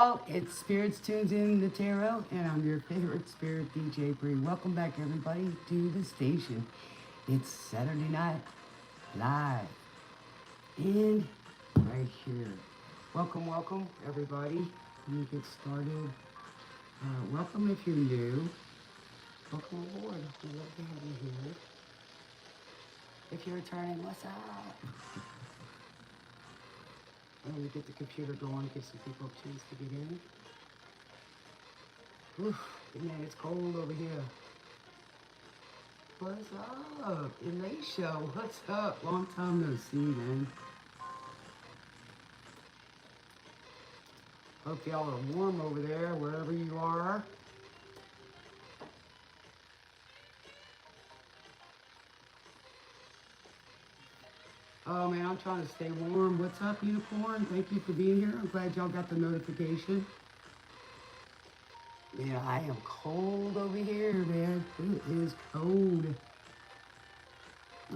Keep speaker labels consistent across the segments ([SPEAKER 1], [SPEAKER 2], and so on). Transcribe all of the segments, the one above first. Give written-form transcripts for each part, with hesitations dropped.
[SPEAKER 1] Oh, it's Spirits Tunes in the Tarot, and I'm your favorite Spirit DJ Brie. Welcome back, everybody, to the station. It's Saturday night, live, and right here. Welcome, welcome, everybody. Let me get started. Welcome if you're new. Welcome aboard. We'd love to have you here. If you're returning, what's up? Let me get the computer going, give some people a chance to get in. Oof, man, it's cold over here. What's up? Elisha, what's up? Long time no see, man. Hope y'all are warm over there, wherever you are. Oh man, I'm trying to stay warm. What's up, Unicorn? Thank you for being here. I'm glad y'all got the notification. Yeah, I am cold over here, man. It is cold.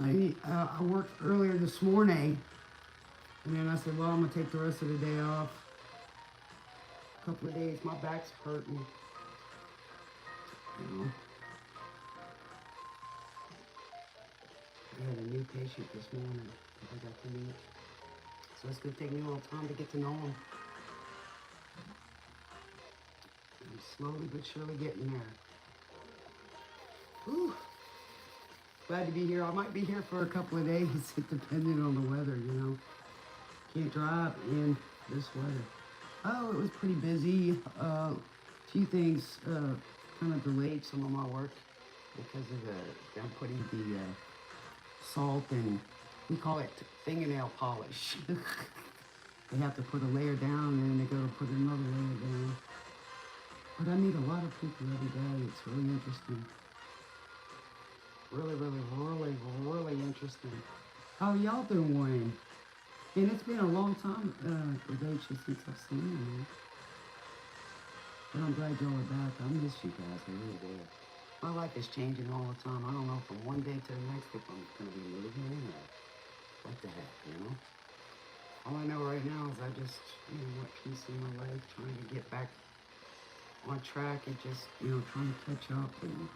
[SPEAKER 1] I worked earlier this morning, and then I said, well, I'm going to take the rest of the day off. A couple of days, my back's hurting. You know, I had a new patient this morning that I got to meet. So it's going to take me a little time to get to know him. I'm slowly but surely getting there. Whew. Glad to be here. I might be here for a couple of days, depending on the weather, you know. Can't drive in this weather. Oh, it was pretty busy. A few things kind of delayed some of my work because of I'm putting the salt and we call it fingernail polish. They have to put a layer down and then they go to put another layer down. But I meet a lot of people every day. It's really interesting. Really interesting. How y'all doing? And it's been a long time, Rachel, since I've seen you, man. But I'm glad y'all are back. I miss you guys. I really do. My life is changing all the time. I don't know from one day to the next if I'm going to be moving or what the heck, you know? All I know right now is I just, want peace in my life, trying to get back on track and just, trying to catch up and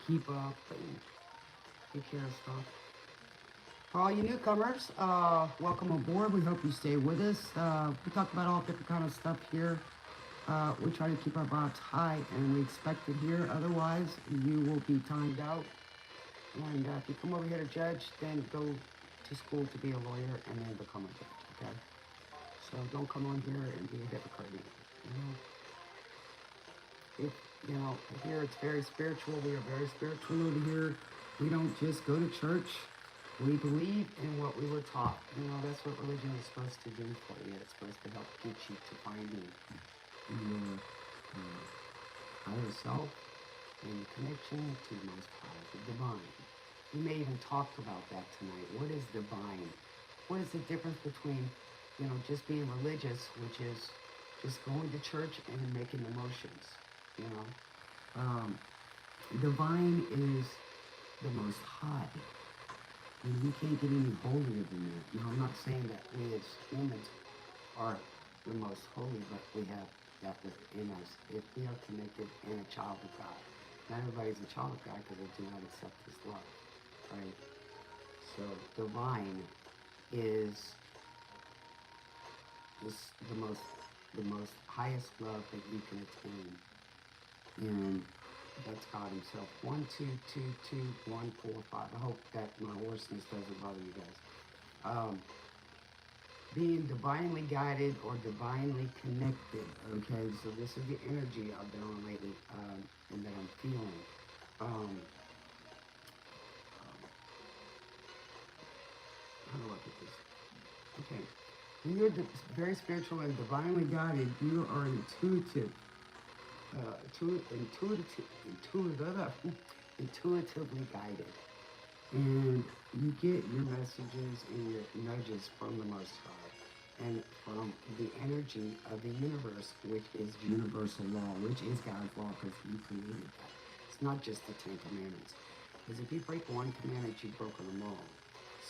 [SPEAKER 1] keep up and take care of stuff. For all you newcomers, welcome aboard. We hope you stay with us. We talk about all different kind of stuff here. We try to keep our vibes high, and we expect it here. Otherwise, you will be timed out. And if you come over here to judge, then go to school to be a lawyer and then become a judge, okay? So don't come on here and be a hypocrite. Here it's very spiritual. We are very spiritual over here. We don't just go to church. We believe in what we were taught. That's what religion is supposed to do for you. It's supposed to help get you to finding your higher self and connection to the Most High, the divine. We may even talk about that tonight. What is divine? What is the difference between, just being religious, which is just going to church and making the motions, Divine is the Most High. And we can't get any holier than that. I'm not saying that we as humans are the most holy, but we have that within us if we are connected and a child of God. Not everybody's a child of God because they do not accept His love, right? So divine is just the most highest love that you can attain, and that's God Himself. 1, 2, 2, 2, 1, 4, 5. I hope that my hoarseness doesn't bother you guys. Being divinely guided or divinely connected. Okay, so this is the energy I've been on lately, and that I'm feeling. How do I put this? Okay, when you're very spiritual and divinely guided, you are intuitively guided, and you get your messages and your nudges from the Most High and from the energy of the universe, which is universal law, which is God's law because He created that. It's not just the 10 Commandments, because if you break one commandment, you've broken them all.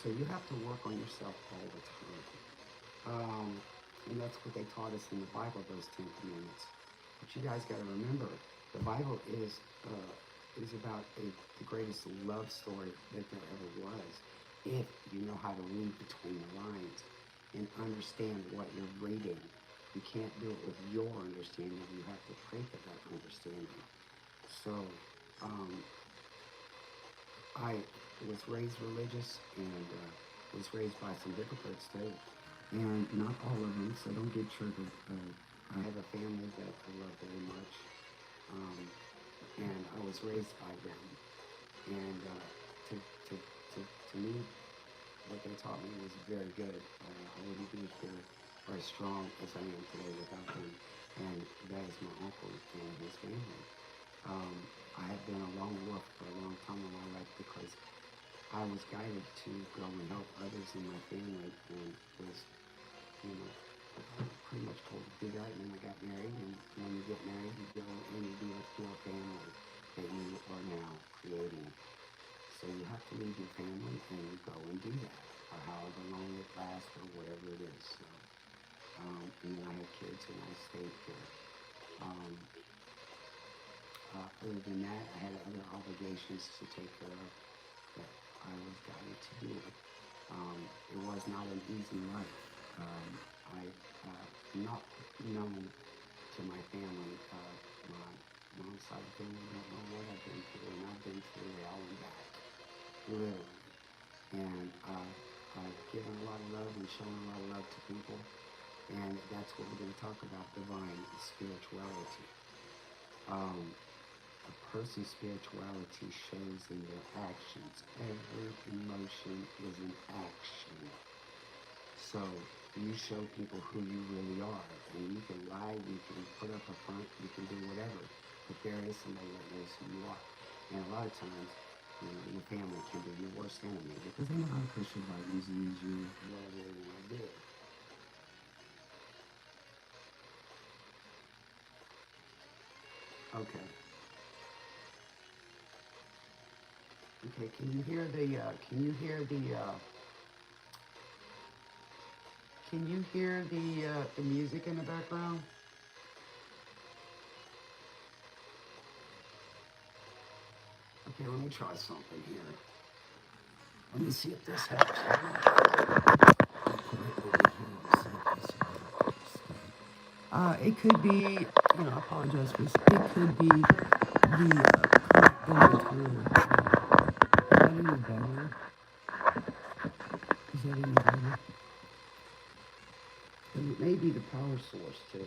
[SPEAKER 1] So you have to work on yourself all the time. And that's what they taught us in the Bible, those 10 commandments. But you guys got to remember, the Bible is about the greatest love story that there ever was. If you know how to read between the lines and understand what you're reading. You can't do it with your understanding. You have to pray for that understanding. So, I was raised religious and was raised by some hypocrites too. And not all of them, so don't get triggered. I have a family that I love very much. And I was raised by them. And to me, what they taught me was very good. I wouldn't be here or as strong as I am today without them. And that is my uncle and his family. I have been a lone wolf for a long time in my life because I was guided to go and help others in my family and was, pretty much told to do that. And then I got married, and when you get married, you go and you do it to a family that you are now creating. So you have to leave your family and you go and do that, or however long it lasts, or whatever it is. So, and then I had kids and I stayed here. Other than that, I had other obligations to take care of that I was guided to do. It was not an easy life. I'm not known to my family. My mom's side of the family don't know what I've been through, and I've been through hell and back, literally. And I've given a lot of love and shown a lot of love to people, and that's what we're going to talk about, divine spirituality. A person's spirituality shows in their actions. Every emotion is an action. So you show people who you really are. And you can lie, you can put up a front, you can do whatever. But there is somebody that knows who you are. And a lot of times, your family can be your worst enemy because they know how to push your buttons and use you whatever they want to do. Okay. Okay, can you hear the music in the background? Okay, let me try something here. Let me see if this helps. It could be, I apologize for this. It could be the going through. Is that any better? Is that any better? And it may be the power source too.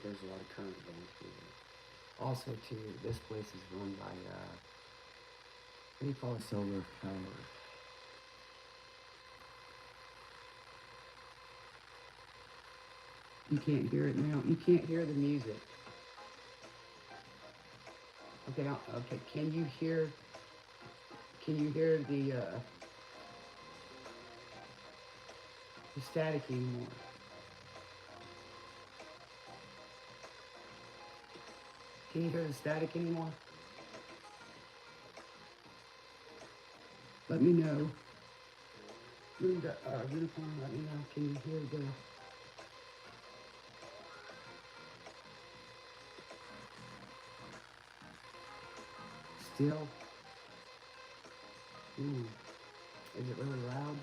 [SPEAKER 1] There's a lot of current going through it. Also, too, this place is run by, what do you call it, solar power. You can't hear it now. You can't hear the music. Okay, okay. Can you hear the static anymore? Can you hear the static anymore? Let me know. Unicorn, let me know. Can you hear the... Still? Is it really loud?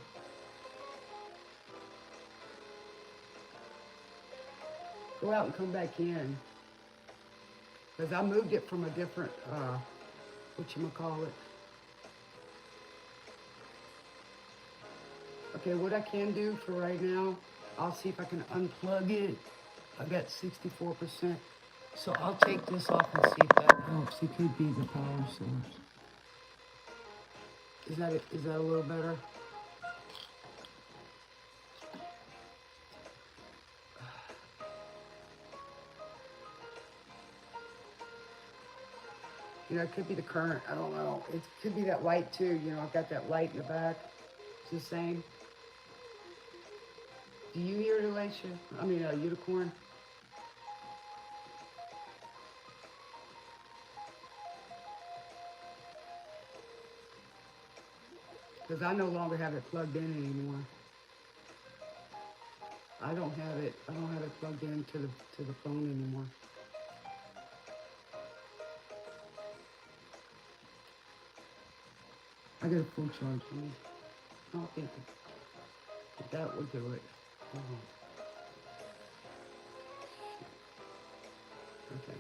[SPEAKER 1] Go out and come back in. Because I moved it from a different, whatchamacallit. Okay, what I can do for right now, I'll see if I can unplug it. I got 64%. So I'll take this off and see if that helps. It could be the power source. Is that a little better? It could be the current. I don't know. It could be that light too. I've got that light in the back. It's the same. Do you hear it, Alicia? Unicorn? Because I no longer have it plugged in anymore. I I don't have it. I don't have it plugged into the phone anymore. I got a full charge on me. I don't think that would do it. Okay.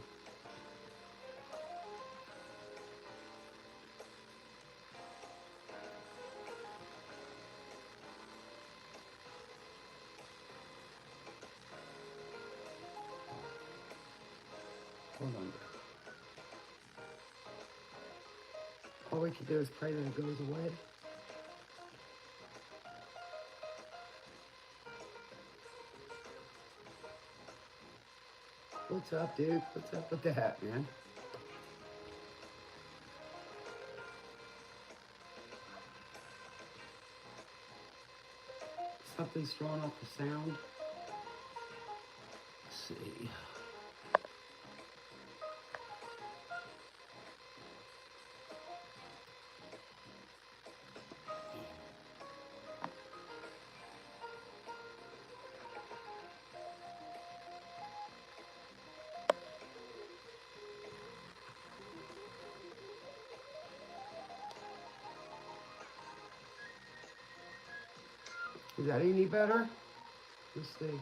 [SPEAKER 1] Hold on. All we can do is pray that it goes away. What's up, dude? What's up with that, man? Something's throwing off the sound. Let's see. Is that any better? Let's see.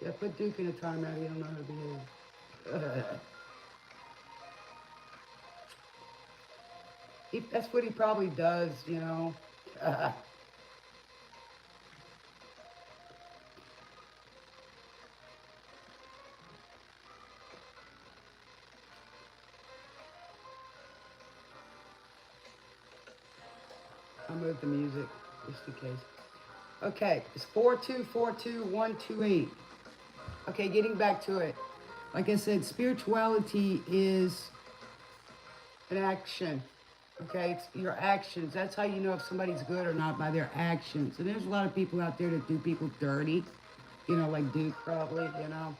[SPEAKER 1] Yeah, put Duke in a timeout. He don't know how to behave. That's what he probably does, you know. I'll move the music just in case. Okay, it's 4242128. Okay, getting back to it. Like I said, spirituality is an action. Okay, it's your actions. That's how you know if somebody's good or not, by their actions. And there's a lot of people out there that do people dirty, you know, like Duke probably, you know.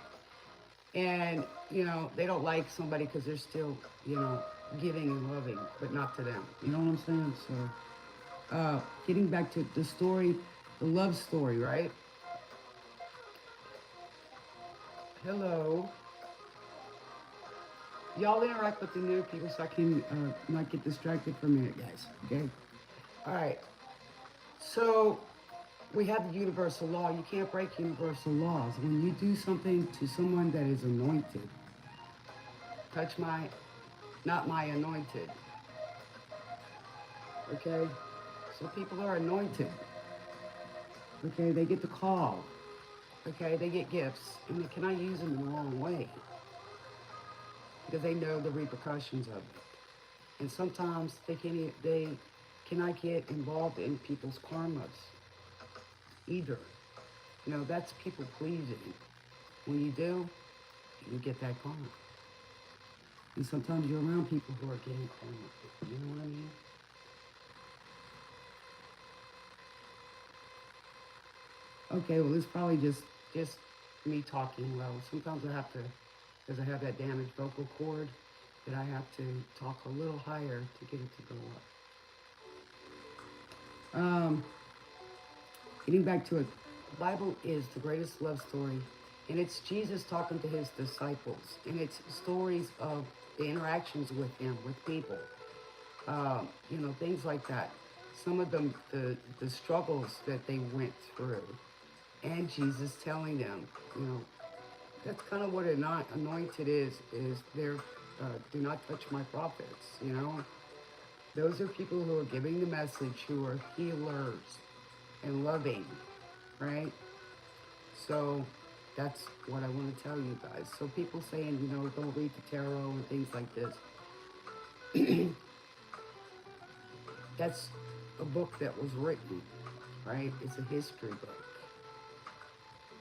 [SPEAKER 1] And, you know, they don't like somebody because they're still, you know, giving and loving, but not to them. You know what I'm saying? So, getting back to the story, the love story, right? Hello. Y'all interact with the new people so I can not get distracted for a minute, guys. Okay? All right. So we have the universal law. You can't break universal laws. When you do something to someone that is anointed, touch my, not my anointed. Okay? So people are anointed. Okay? They get the call. Okay? They get gifts. And they cannot use them in the wrong way, because they know the repercussions of it. And sometimes they cannot get involved in people's karmas either. You know, that's people pleasing. When you do, you get that karma. And sometimes you're around people who are getting karma. You know what I mean? Okay, well, it's probably just me talking low. Sometimes I have to, because I have that damaged vocal cord, that I have to talk a little higher to get it to go up. Getting back to it, the Bible is the greatest love story, and it's Jesus talking to his disciples, and it's stories of the interactions with him, with people, you know, things like that. Some of them, the struggles that they went through, and Jesus telling them, you know, that's kind of what anointed is they're, do not touch my prophets, you know. Those are people who are giving the message, who are healers and loving, right? So that's what I want to tell you guys. So people saying, you know, don't read the tarot and things like this. That's a book that was written, right? It's a history book.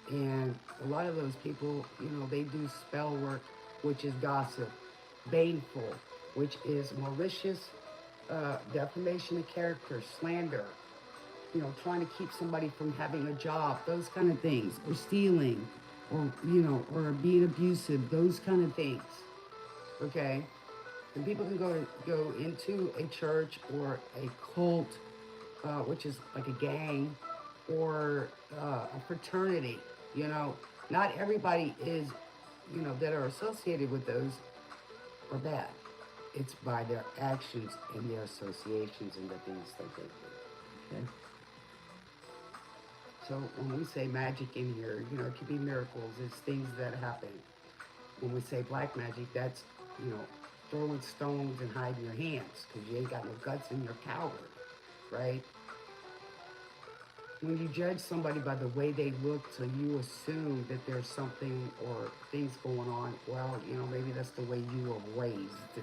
[SPEAKER 1] And a lot of those people, you know, they do spell work, which is gossip, baneful, which is malicious, defamation of character, slander, you know, trying to keep somebody from having a job, those kind of things, or stealing, or, you know, or being abusive, those kind of things, okay? And people can go into a church or a cult, which is like a gang, or a fraternity. You know, not everybody is, you know, that are associated with those are bad. It's by their actions and their associations and the things that they do. Okay. So when we say magic in here, you know, it could be miracles. It's things that happen. When we say black magic, that's, you know, throwing stones and hiding your hands because you ain't got no guts and you're a coward, right? When you judge somebody by the way they look, so you assume that there's something or things going on, well, you know, maybe that's the way you were raised.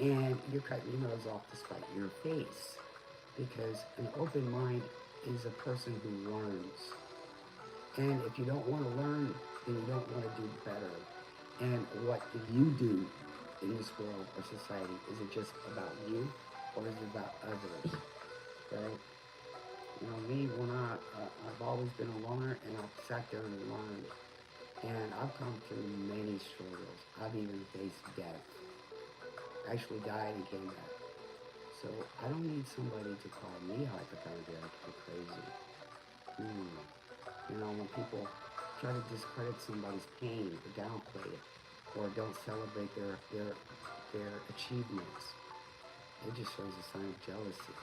[SPEAKER 1] And you're cutting your nose off to spite your face. Because an open mind is a person who learns. And if you don't want to learn, then you don't want to do better. And what do you do in this world or society? Is it just about you or is it about others? Right? You know, me, when I've always been a loner and I've sat there and learned. And I've come through many struggles. I've even faced death. I actually died and came back. So I don't need somebody to call me hypochondriac or crazy. You know, when people try to discredit somebody's pain or downplay it or don't celebrate their achievements, it just shows a sign of jealousy.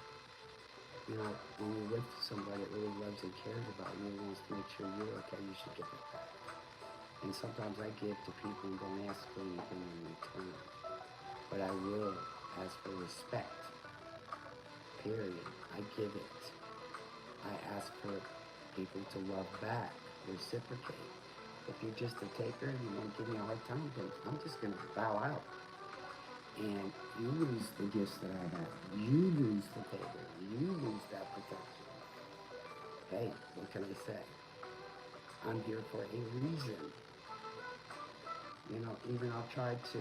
[SPEAKER 1] You know, when you're with somebody that really loves and cares about you and wants to make sure you're okay, you should give it back. And sometimes I give to people and don't ask for anything in return. But I will ask for respect. Period. I give it. I ask for people to love back, reciprocate. If you're just a taker and you want to give me a hard time, then I'm just going to bow out. And you lose the gifts that I have. You lose the favor. You lose that protection. Hey, what can I say? I'm here for a reason. You know, even I've tried to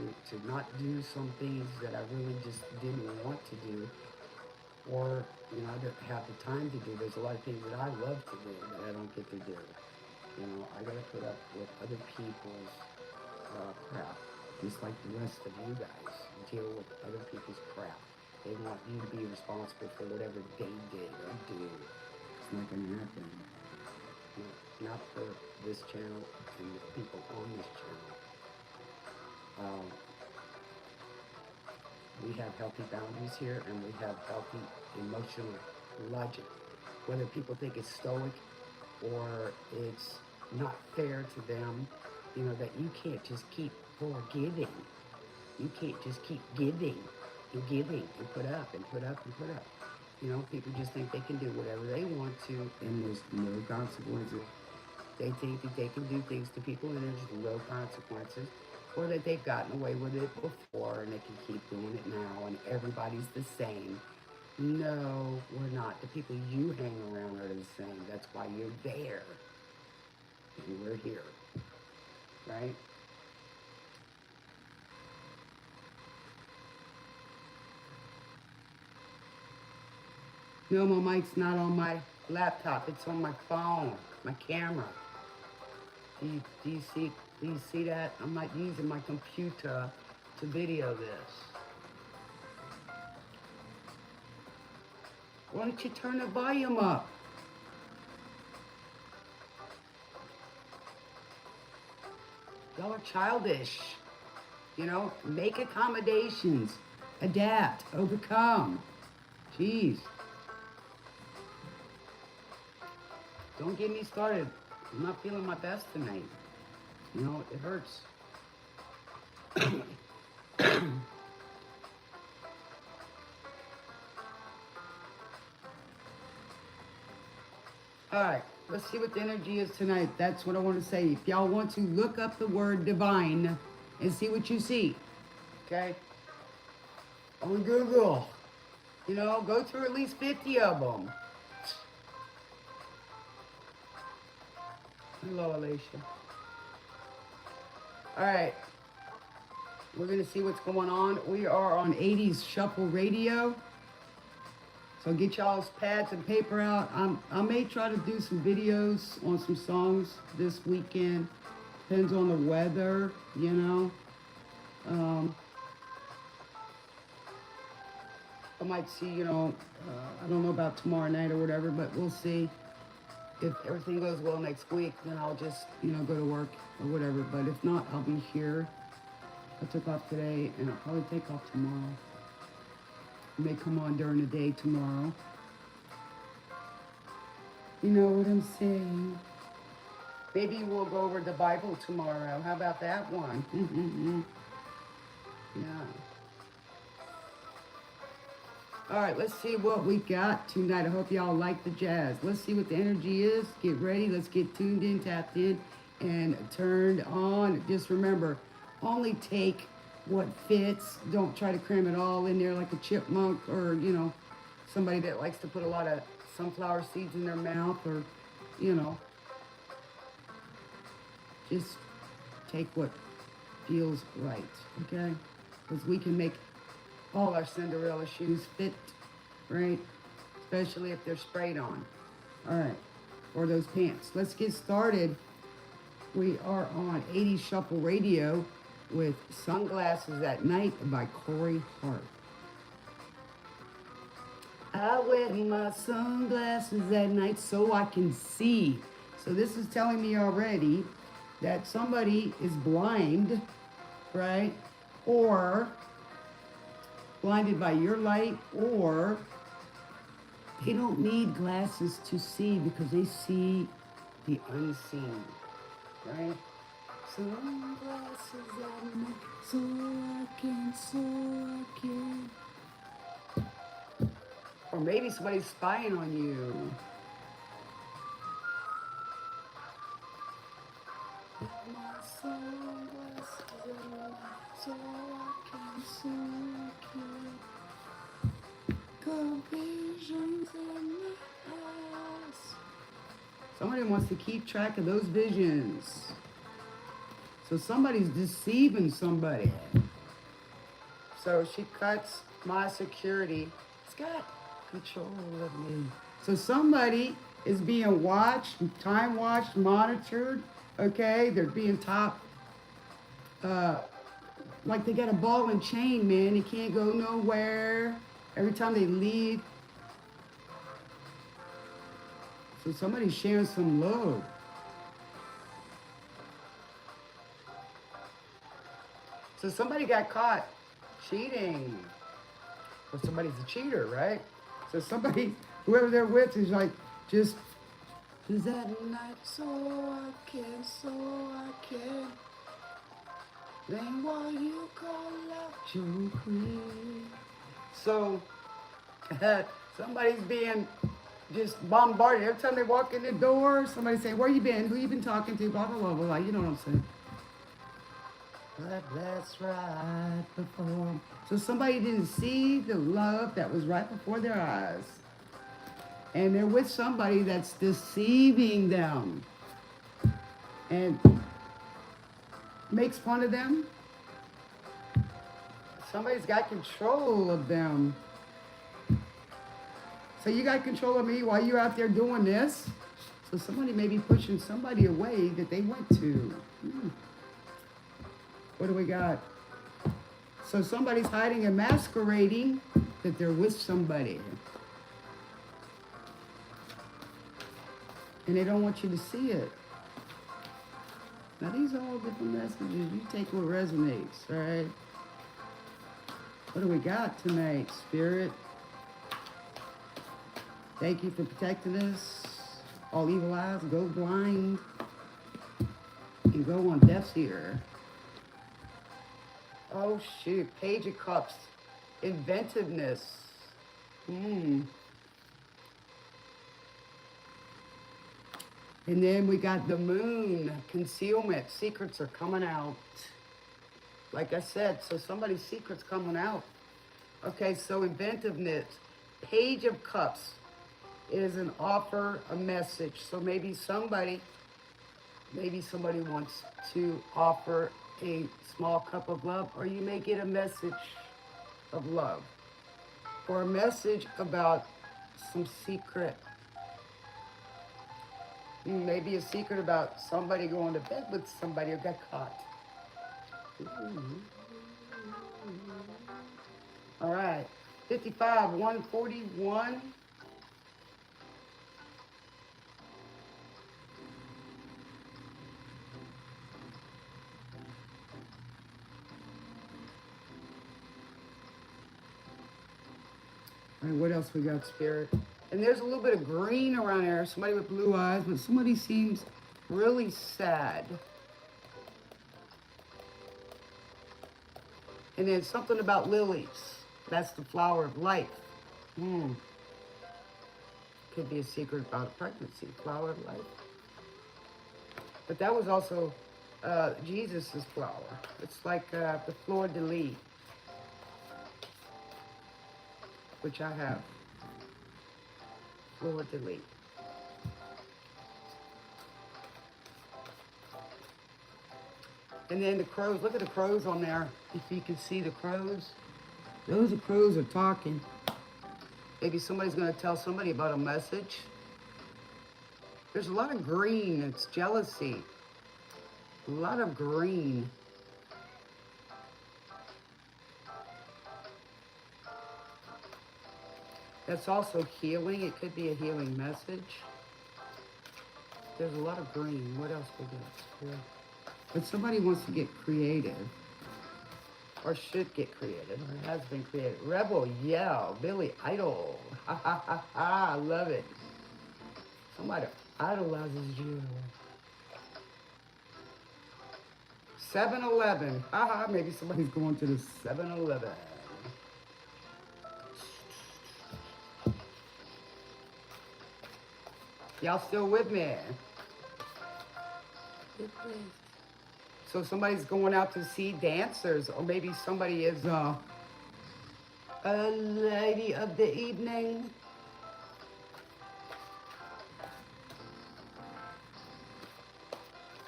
[SPEAKER 1] not do some things that I really just didn't want to do. Or, you know, I don't have the time to do. There's a lot of things that I love to do that I don't get to do. You know, I got to put up with other people's crap. Just like the rest of you guys deal with other people's crap. They want you to be responsible for whatever they did or do. It's not going to happen. You know, not for this channel and the people on this channel. We have healthy boundaries here, and we have healthy emotional logic. Whether people think it's stoic or it's not fair to them, you know, that you can't just keep forgiving. You can't just keep giving and giving and put up and put up and put up. You know, people just think they can do whatever they want to, and there's no consequences. They think that they can do things to people, and there's no consequences. Or that they've gotten away with it before and they can keep doing it now and everybody's the same. No, we're not. The people you hang around are the same. That's why you're there. And we're here. Right? No, my mic's not on my laptop. It's on my phone, my camera. Do you see that? I'm not using my computer to video this. Why don't you turn the volume up? Y'all are childish. You know, make accommodations, adapt, overcome. Jeez. Don't get me started. I'm not feeling my best tonight. You know, it hurts. All right, let's see what the energy is tonight. That's what I want to say. If y'all want to look up the word divine and see what you see, okay? On Google. You know, go through at least 50 of them. Hello, Alicia. All right, we're gonna see what's going on. We are on 80s Shuffle Radio. So get y'all's pads and paper out. I may try to do some videos on some songs this weekend. Depends on the weather, you know. I might see, you know, I don't know about tomorrow night or whatever, but we'll see. If everything goes well next week, then I'll just, you know, go to work or whatever. But if not, I'll be here. I took off today, and I'll probably take off tomorrow. I may come on during the day tomorrow. You know what I'm saying? Maybe we'll go over the Bible tomorrow. How about that one? Yeah. All right, let's see what we got tonight. I hope y'all like the jazz. Let's see what the energy is. Get ready. Let's get tuned in, tapped in, and turned on. Just remember, only take what fits. Don't try to cram it all in there like a chipmunk or, you know, somebody that likes to put a lot of sunflower seeds in their mouth or, you know. Just take what feels right, okay? Because we can make all our Cinderella shoes fit, right? Especially if they're sprayed on. All right, or those pants. Let's get started. We are on 80s Shuffle Radio with Sunglasses at Night by Corey Hart. I wear my sunglasses at night so I can see. So this is telling me already that somebody is blind, right? Or blinded by your light, or they don't need glasses to see because they see the unseen, right? Sunglasses at night, so I can. Or maybe somebody's spying on you. My sunglasses at night, so I can see. Visions in my eyes. Somebody wants to keep track of those visions. So somebody's deceiving somebody. So she cuts my security. It's got control of me. So somebody is being watched, time watched, monitored. Okay, they're being top. Like they got a ball and chain, man. They can't go nowhere. Every time they leave. So somebody's sharing some love. So somebody got caught cheating. Or somebody's a cheater, right? So somebody, whoever they're with is like, just that night so I can. Then what you call love, you create. So, somebody's being just bombarded. Every time they walk in the door, somebody say, where you been? Who you been talking to? Blah, blah, blah, blah. You know what I'm saying. But that's right before. So somebody didn't see the love that was right before their eyes. And they're with somebody that's deceiving them. And makes fun of them. Somebody's got control of them. So you got control of me while you're out there doing this. So somebody may be pushing somebody away that they went to. What do we got? So somebody's hiding and masquerading that they're with somebody. And they don't want you to see it. Now these are all different messages. You take what resonates, right? What do we got tonight, Spirit? Thank you for protecting us. All evil eyes go blind and go on deaf's ear. Oh shoot, Page of Cups, inventiveness. And then we got the Moon, concealment. Secrets are coming out. Like I said, so somebody's secret's coming out. Okay, so inventiveness. Page of Cups is an offer, a message. So maybe somebody wants to offer a small cup of love, or you may get a message of love, or a message about some secret. Maybe a secret about somebody going to bed with somebody who got caught. All right. 55, 141. All right, what else we got, Spirit? And there's a little bit of green around there. Somebody with blue eyes, but somebody seems really sad. And then something about lilies. That's the flower of life. Could be a secret about a pregnancy, flower of life. But that was also Jesus' flower. It's like the fleur de lis, which I have. Fleur de lis. And then the crows, look at the crows on there. If you can see the crows. Those crows are talking. Maybe somebody's going to tell somebody about a message. There's a lot of green. It's jealousy. A lot of green. That's also healing. It could be a healing message. There's a lot of green. What else we got? But somebody wants to get creative. Or should get creative. Or has been creative. Rebel Yell. Billy Idol. Ha ha ha ha. I love it. Somebody idolizes you. 7-Eleven. Haha, maybe somebody's going to the 7-Eleven. Y'all still with me? So somebody's going out to see dancers, or maybe somebody is a lady of the evening.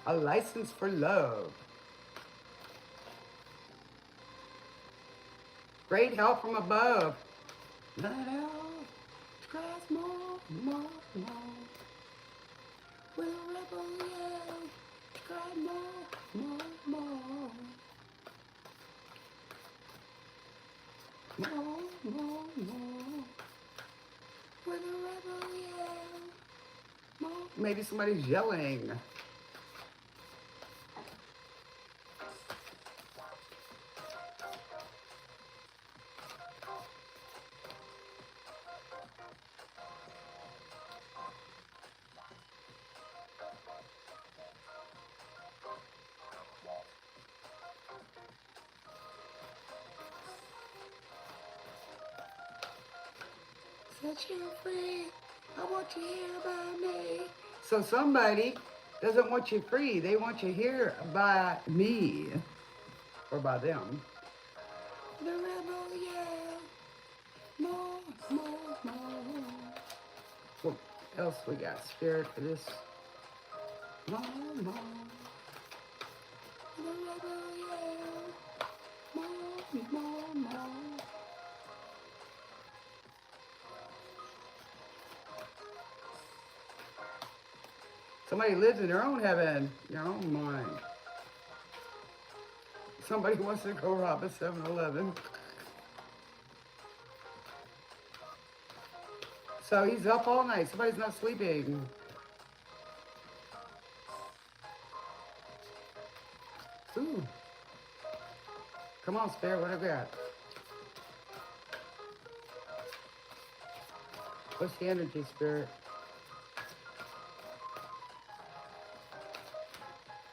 [SPEAKER 1] A license for love. Great help from above. Let out, cries more. Will a rebel yell, cry more. More. Will a rebel yell, more. Maybe somebody's yelling. Set you free. I want you here by me. So somebody doesn't want you free. They want you here by me. Or by them. The rebel yell. More. What else we got? Spirit for this. More. The rebel yell. More. Somebody lives in their own heaven, their own mind. Somebody wants to go rob a 7-Eleven. So he's up all night. Somebody's not sleeping. Ooh. Come on, Spirit, what have we got? What's the energy, Spirit?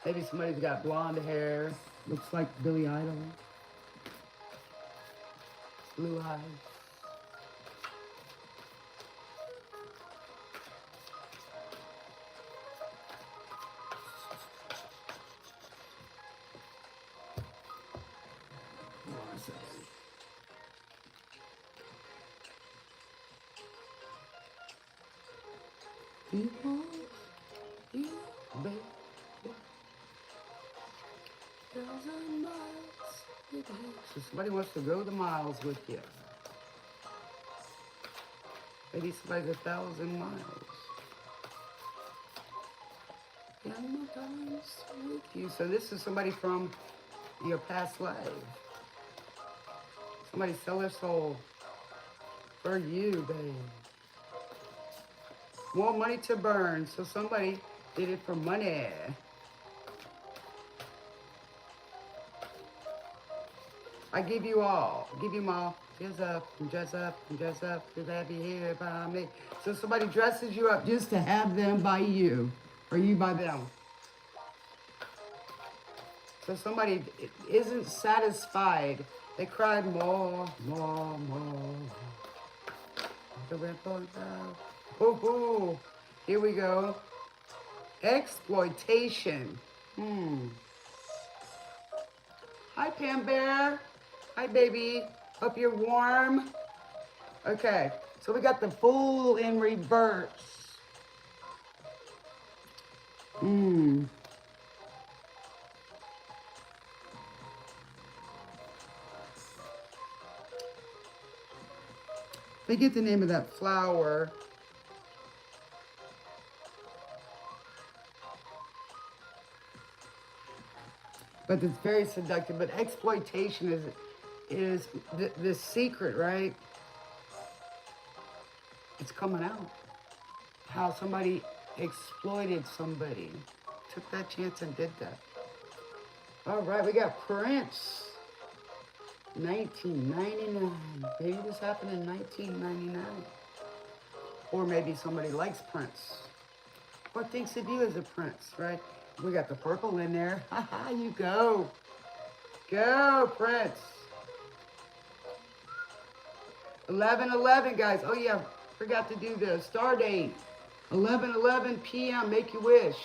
[SPEAKER 1] Maybe somebody's got blonde hair. Looks like Billy Idol. Blue eyes. So somebody wants to go the miles with you. Maybe somebody's 1,000 miles. With you. So this is somebody from your past life. Somebody sell their soul For you, babe. More money to burn. So somebody did it for money. I give you all. Give you all. Dress up, and dress up, and dress up. Just have you here by me. So somebody dresses you up just to have them by you. Or you by them. So somebody isn't satisfied. They cried more, more, more. The ripple down. Oh, here we go. Exploitation. Hi, Pam Bear. Hi, baby. Hope you're warm. Okay, so we got the Fool in reverse. They get the name of that flower. But it's very seductive. But exploitation is the secret, right? It's coming out. How somebody exploited somebody. Took that chance and did that. All right, we got Prince. 1999. Maybe this happened in 1999. Or maybe somebody likes Prince. Or thinks of you as a prince, right? We got the purple in there. Ha, you go. Go, Prince. 11:11, guys. Oh, yeah. Forgot to do the star date. 11:11 p.m. Make your wish.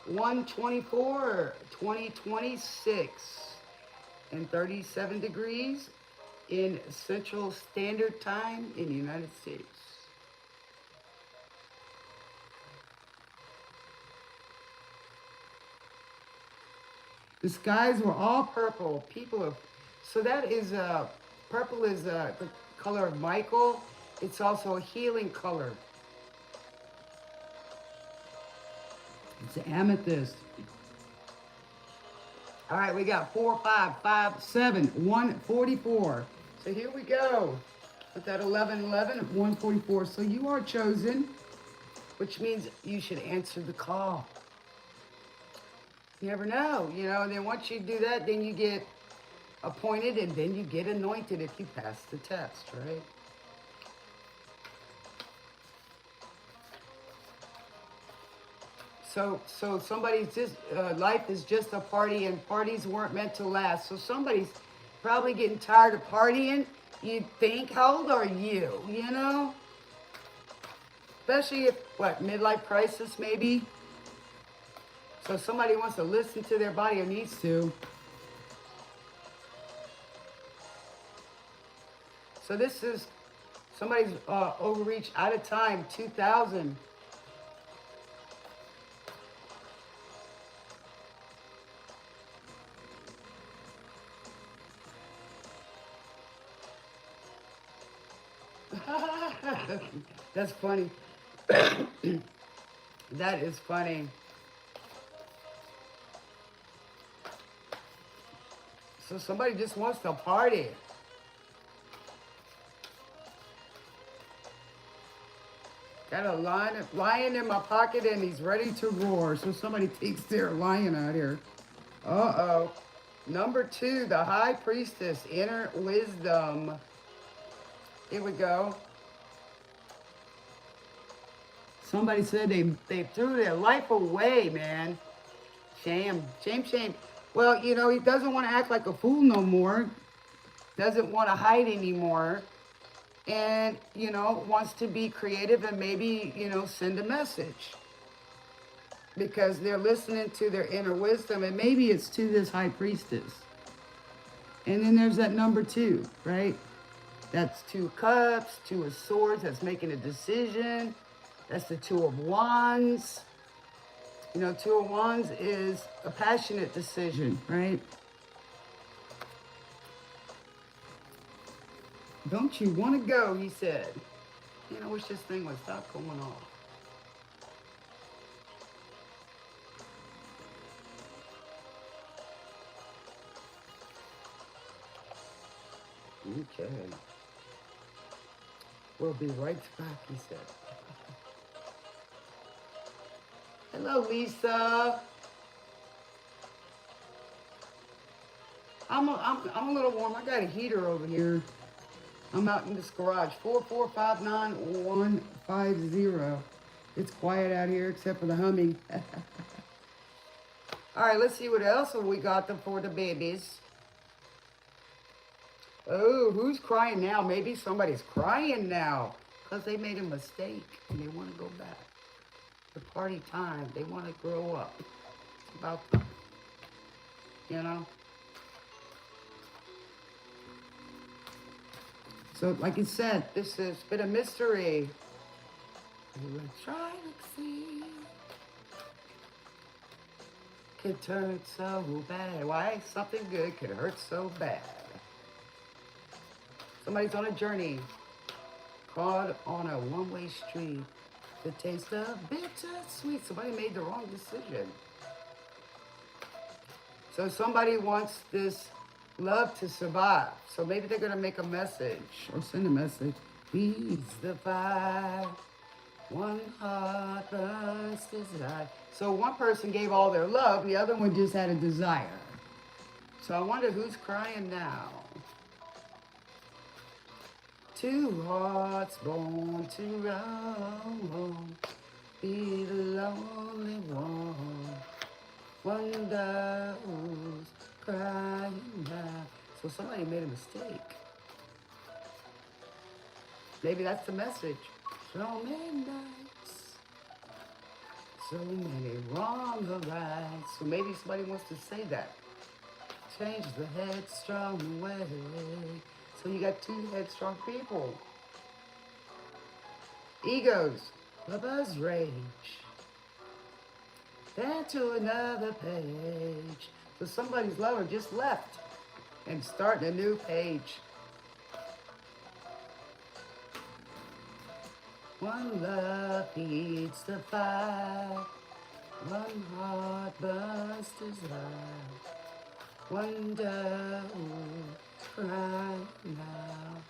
[SPEAKER 1] 1:24, 2026. And 37 degrees in Central Standard Time in the United States. The skies were all purple. So that is, purple is the color of Michael. It's also a healing color. It's an amethyst. All right, we got 4, 5, 5, 7, 144. So here we go with that 11:11, 144. So you are chosen, which means you should answer the call. You never know, and then once you do that, then you get appointed and then you get anointed if you pass the test, right? So somebody's just, life is just a party and parties weren't meant to last. So somebody's probably getting tired of partying. You think, how old are you, Especially if, midlife crisis maybe? So somebody wants to listen to their body or needs to. So this is somebody's overreach out of time, 2000. That's funny. That is funny. So somebody just wants to party. Got a lion in my pocket and he's ready to roar. So somebody takes their lion out here. Uh-oh. Number 2, the high priestess, inner wisdom. Here we go. Somebody said they threw their life away, man. Shame. Well, he doesn't want to act like a fool no more. Doesn't want to hide anymore. And, wants to be creative and maybe, send a message. Because they're listening to their inner wisdom, and maybe it's to this high priestess. And then there's that number 2, right? That's 2 cups, 2 of swords, that's making a decision. That's the 2 of wands. 2 of wands is a passionate decision, right? Don't you want to go, he said. I wish this thing would stop going off. Okay. We'll be right back, he said. Hello, Lisa. I'm a little warm. I got a heater over here. I'm out in this garage. 4459150. It's quiet out here except for the humming. All right, let's see what else we got for the babies. Oh, who's crying now? Maybe somebody's crying now because they made a mistake and they want to go back. The party time. They want to grow up. It's about them. You know? So, like I said, this has been a mystery. We were trying to see. Could turn so bad. Why? Something good could hurt so bad. Somebody's on a journey, caught on a one-way street. The taste of bittersweet. Somebody made the wrong decision. So somebody wants this love to survive. So maybe they're going to make a message or send a message. Feeds the fire. One heart burns desire. So one person gave all their love. The other one just had a desire. So I wonder who's crying now. Two hearts born to roam, be the lonely one. Wonder who's crying now. So somebody made a mistake. Maybe that's the message. So many nights, so many wrong or right. So maybe somebody wants to say that. Change the headstrong way. So you got two headstrong people. Egos, lovers rage. Then to another page. So somebody's lover just left and starting a new page. One love feeds the fire. One heart burns desire. Wonder who's crying now.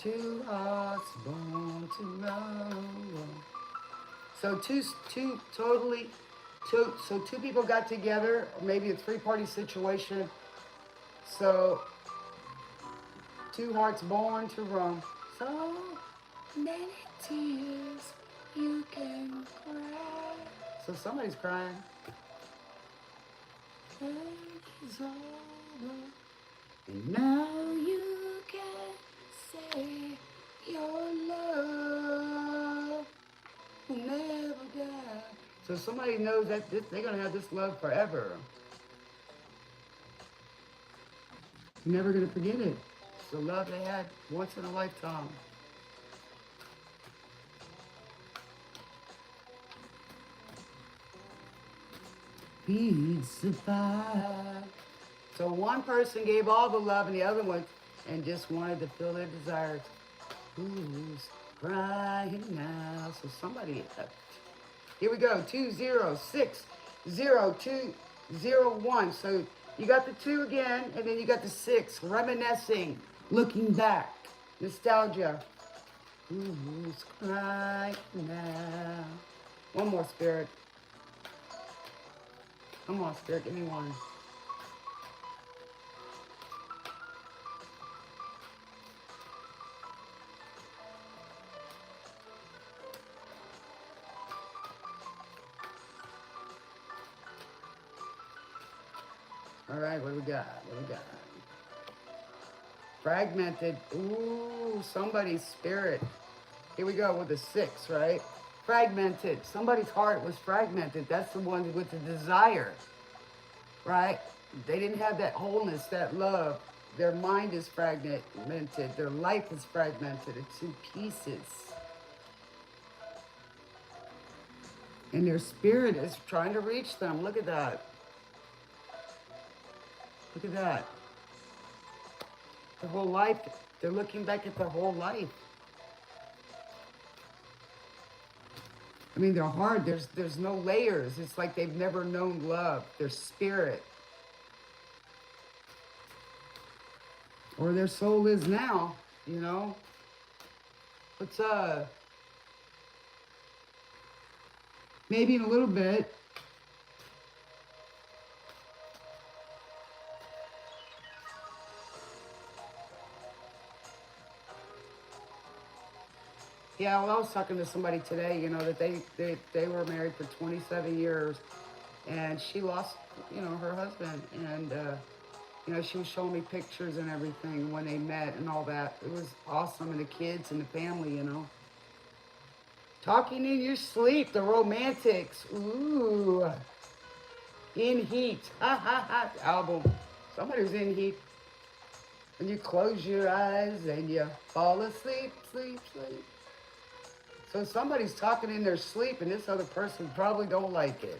[SPEAKER 1] Two hearts born to roam. So two people got together, or maybe a three-party situation. So two hearts born to roam. So many tears you can cry. So somebody's crying. It's over, and now you can say your love will never die. So somebody knows that they're going to have this love forever. You're never going to forget it. It's the love they had once in a lifetime. Feeds the fire. So one person gave all the love and the other one and just wanted to fill their desires. Who's crying now? So somebody left. Here we go. 2060201. So you got the 2 again, and then you got the 6. Reminiscing, looking back, nostalgia. Who's crying now? One more, Spirit. Come on, Spirit, give me one. All right, what do we got? What do we got? Fragmented. Ooh, somebody's spirit. Here we go with the 6, right? Fragmented. Somebody's heart was fragmented. That's the one with the desire, right? They didn't have that wholeness, that love. Their mind is fragmented. Their life is fragmented into pieces. And their spirit is trying to reach them. Look at that. Look at that. The whole life, they're looking back at their whole life. I mean, their heart, there's no layers. It's like they've never known love. Their spirit. or their soul is now, you know. But maybe in a little bit, yeah, well, I was talking to somebody today, you know, that they were married for 27 years, and she lost, you know, her husband, and you know, she was showing me pictures and everything when they met and all that. It was awesome, and the kids and the family, you know. Talking in your sleep, the romantics, ooh, in heat, ha ha ha, album. Somebody's in heat. When you close your eyes and you fall asleep, sleep, sleep. So somebody's talking in their sleep, and this other person probably don't like it.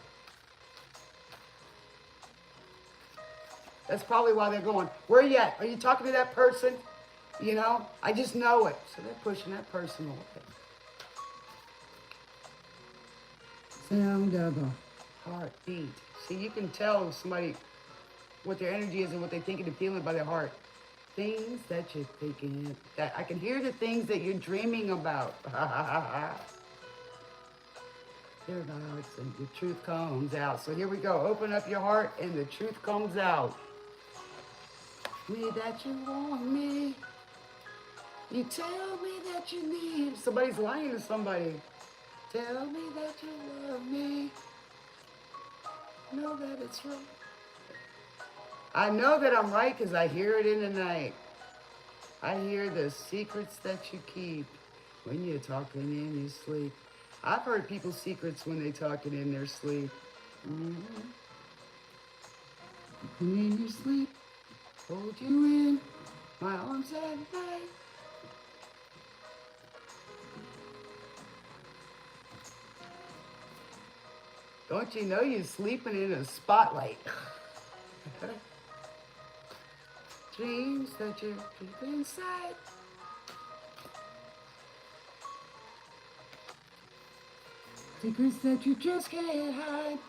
[SPEAKER 1] That's probably why they're going, where you at? Are you talking to that person? You know, I just know it. So they're pushing that person away. Sound of a heartbeat. See, you can tell somebody what their energy is and what they're thinking and feeling by their heart. Things that you're thinking, that I can hear the things that you're dreaming about. Your hearts and the truth comes out. So here we go. Open up your heart and the truth comes out. Me that you want me. You tell me that you need. Somebody's lying to somebody. Tell me that you love me. Know that it's right. I know that I'm right because I hear it in the night. I hear the secrets that you keep when you're talking in your sleep. I've heard people's secrets when they're talking in their sleep. Mm-hmm. In your sleep, hold you in my arms at night. Don't you know you're sleeping in a spotlight? Dreams that you keep inside. Secrets that you just can't hide.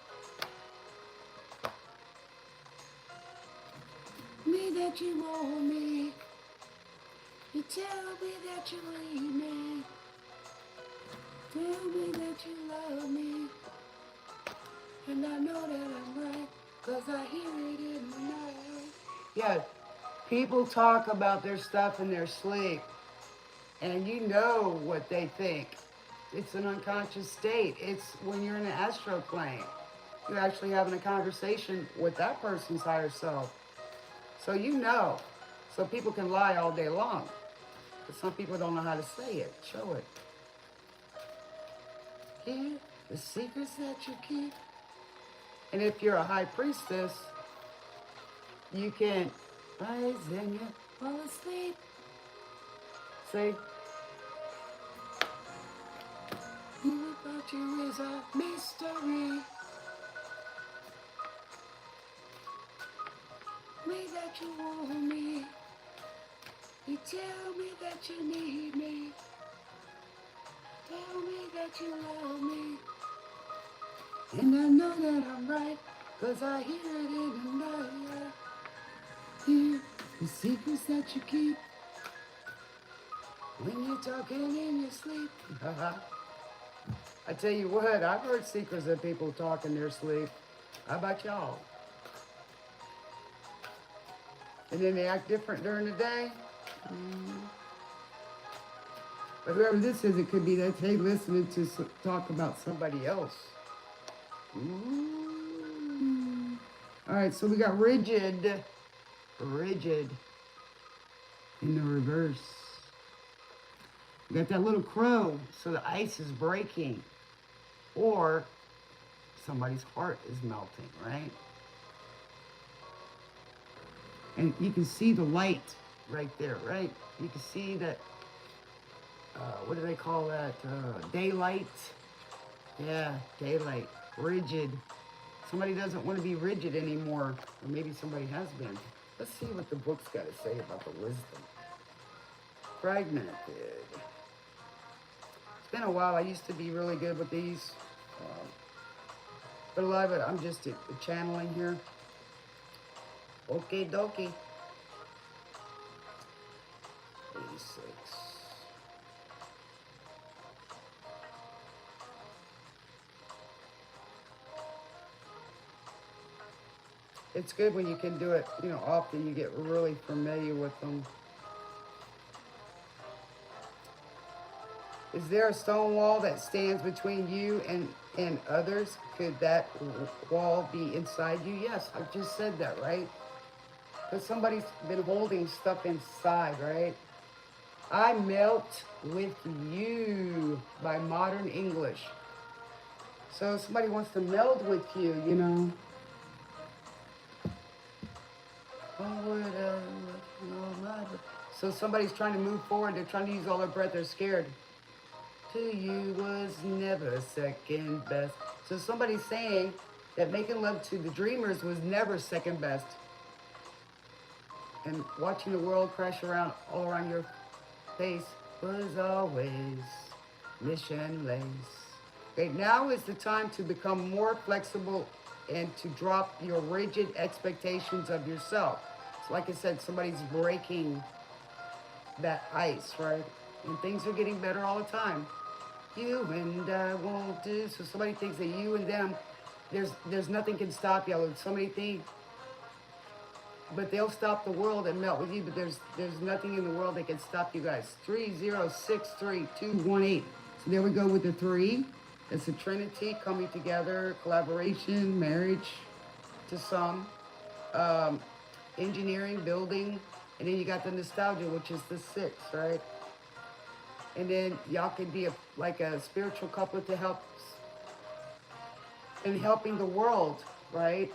[SPEAKER 1] Me that you want me. You tell me that you need me. Tell me that you love me. And I know that I'm right, 'cause I hear it in the night. Yeah, people talk about their stuff in their sleep, and you know what they think. It's an unconscious state. It's when you're in an astral plane. You're actually having a conversation with that person's higher self. So you know. So people can lie all day long. But some people don't know how to say it. Show it. Here, the secrets that you keep. And if you're a high priestess, you can rise and you fall asleep. See? Who about you is a mystery. Me that you want me. You tell me that you need me. Tell me that you love me. And I know that I'm right, 'cause I hear it in the night. Hear the secrets that you keep when you're talking in your sleep. I tell you what, I've heard secrets that people talk in their sleep. How about y'all? And then they act different during the day. But whoever this is, it could be that they listening to talk about somebody else. Ooh. All right, so we got rigid in the reverse. We got that little crow, so the ice is breaking, or somebody's heart is melting, right? And you can see the light right there, right? You can see that, what do they call that? Daylight. Yeah, daylight. Rigid. Somebody doesn't want to be rigid anymore. Or maybe somebody has been. Let's see what the book's got to say about the wisdom. Fragmented. It's been a while. I used to be really good with these. But a lot of it, I'm just channeling here. Okie dokie. It's good when you can do it, you know, often. You get really familiar with them. Is there a stone wall that stands between you and others? Could that wall be inside you? Yes, I just said that, right? Because somebody's been holding stuff inside, right? I melt with you by modern English. So somebody wants to meld with you, you know. So somebody's trying to move forward. They're trying to use all their breath. They're scared. To you was never second best. So somebody's saying that making love to the dreamers was never second best. And watching the world crash around all around your face was always missionless. Okay, now is the time to become more flexible and to drop your rigid expectations of yourself. So like I said, somebody's breaking that ice, right? And things are getting better all the time. You and I won't do. So somebody thinks that you and them, there's nothing can stop you. Somebody think, but they'll stop the world and melt with you. But there's nothing in the world that can stop you guys. 3063218. So there we go with the 3. It's a trinity coming together, collaboration, marriage to some, engineering, building, and then you got the nostalgia, which is the 6, right? And then y'all could be like a spiritual couple to help in helping the world, right?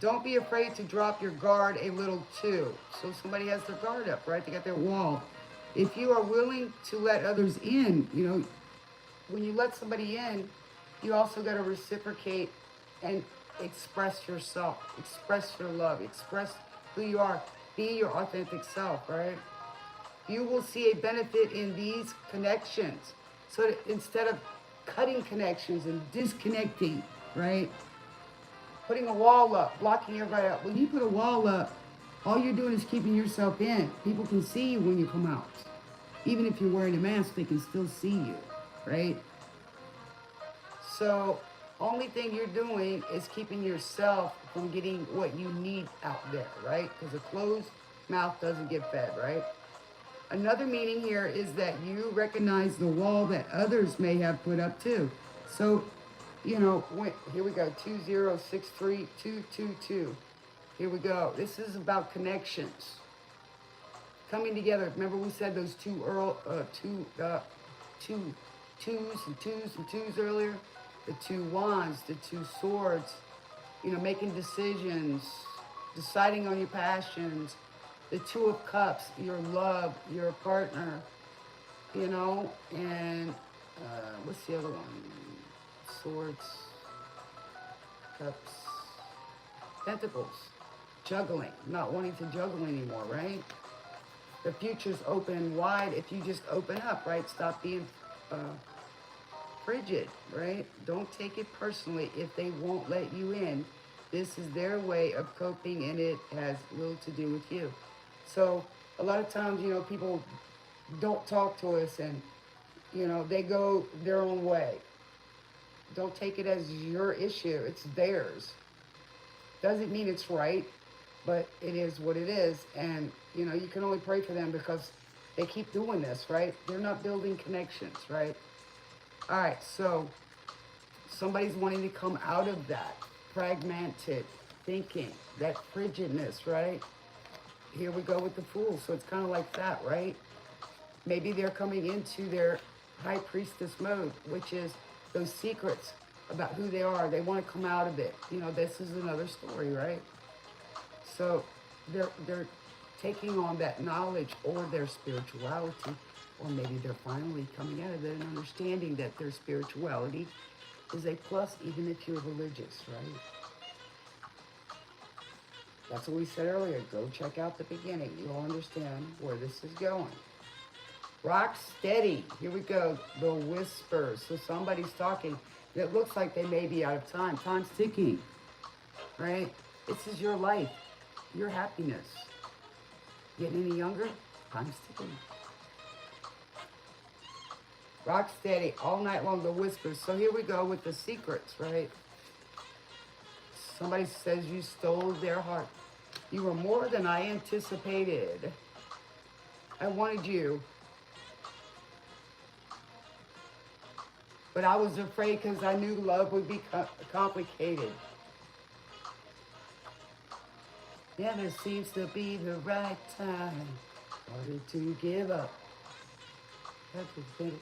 [SPEAKER 1] Don't be afraid to drop your guard a little too. So somebody has their guard up, right? They got their wall. If you are willing to let others in, you know, when you let somebody in, you also got to reciprocate and express yourself, express your love, express who you are, be your authentic self, right? You will see a benefit in these connections. So that instead of cutting connections and disconnecting, right? Putting a wall up, blocking everybody out. When you put a wall up, all you're doing is keeping yourself in. People can see you when you come out. Even if you're wearing a mask, they can still see you, right? So only thing you're doing is keeping yourself from getting what you need out there, right? Because a closed mouth doesn't get fed, right? Another meaning here is that you recognize the wall that others may have put up too. So, you know, here we go, 2063222. Here we go. This is about connections. Coming together. Remember we said those two twos and twos earlier? The 2 wands, the 2 swords, you know, making decisions, deciding on your passions, the 2 of cups, your love, your partner, you know, and what's the other one? Swords, cups, pentacles, juggling, not wanting to juggle anymore, right? The future's open wide if you just open up, right? Stop being frigid, right? Don't take it personally if they won't let you in. This is their way of coping and it has little to do with you. So a lot of times, you know, people don't talk to us and, you know, they go their own way. Don't take it as your issue. It's theirs. Doesn't mean it's right, but it is what it is. And, you know, you can only pray for them because they keep doing this, right? They're not building connections, right? All right, so somebody's wanting to come out of that fragmented thinking, that frigidness, right? Here we go with the Fool. So it's kind of like that, right? Maybe they're coming into their high priestess mode, which is those secrets about who they are. They want to come out of it. You know, this is another story, right? So they're taking on that knowledge or their spirituality, or maybe they're finally coming out of it and understanding that their spirituality is a plus even if you're religious, right? That's what we said earlier. Go check out the beginning. You'll understand where this is going. Rock steady. Here we go. The whispers. So somebody's talking. It looks like they may be out of time. Time's ticking, right? This is your life, your happiness. Getting any younger? Time's ticking. Rock steady all night long. The whispers. So here we go with the secrets, right? Somebody says you stole their heart. You were more than I anticipated. I wanted you, but I was afraid because I knew love would be complicated. Never seems to be the right time. Started to give up. Had to think.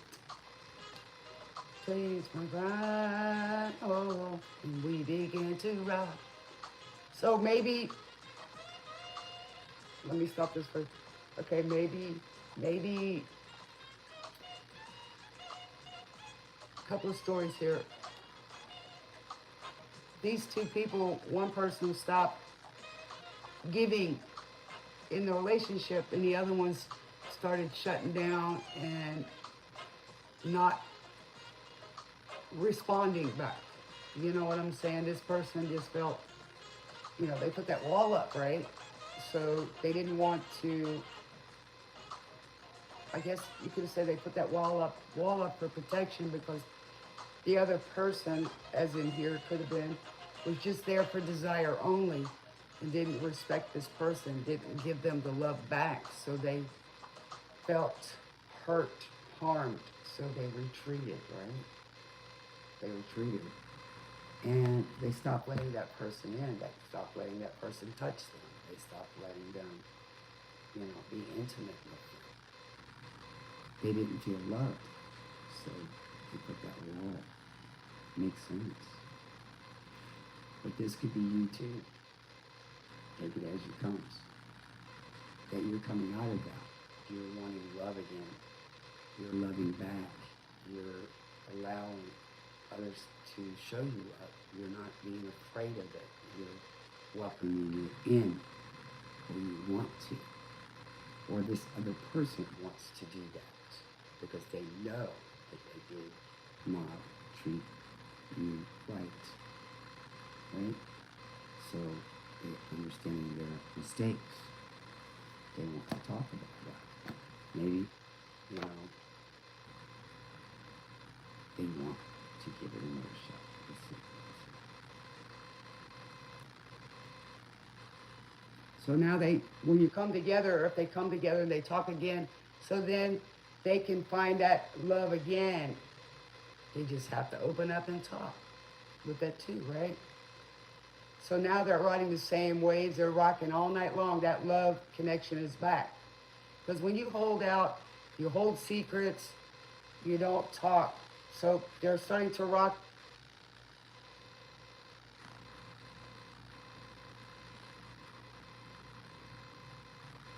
[SPEAKER 1] Change my grind. Oh, and we begin to rock. So maybe, let me stop this first. Okay, maybe a couple of stories here. These two people, one person stopped giving in the relationship and the other ones started shutting down and not responding back. You know what I'm saying? This person just felt, you know, they put that wall up, right? So they didn't want to, I guess you could say they put that wall up for protection because the other person, as in here could have been, was just there for desire only and didn't respect this person, didn't give them the love back. So they felt hurt, harmed, so they retreated, right? They retreated. And they stopped letting that person in. They stopped letting that person touch them. They stopped letting them, you know, be intimate with them. They didn't feel loved, so they put that wall. Makes sense. But this could be you too. Take it as it comes. That you're coming out of that. You're wanting love again. You're loving back. You're allowing others to show you love. You're not being afraid of it. You're welcoming it in, or you want to. Or this other person wants to do that because they know that they did not treat you right. Right? So they're understanding their mistakes. They want to talk about that. Maybe, you know, they want to give it another shot. Let's see. So now when you come together, or if they come together and they talk again, so then they can find that love again. They just have to open up and talk with that too, right? So now they're riding the same waves, they're rocking all night long. That love connection is back. Because when you hold out, you hold secrets, you don't talk. So they're starting to rock.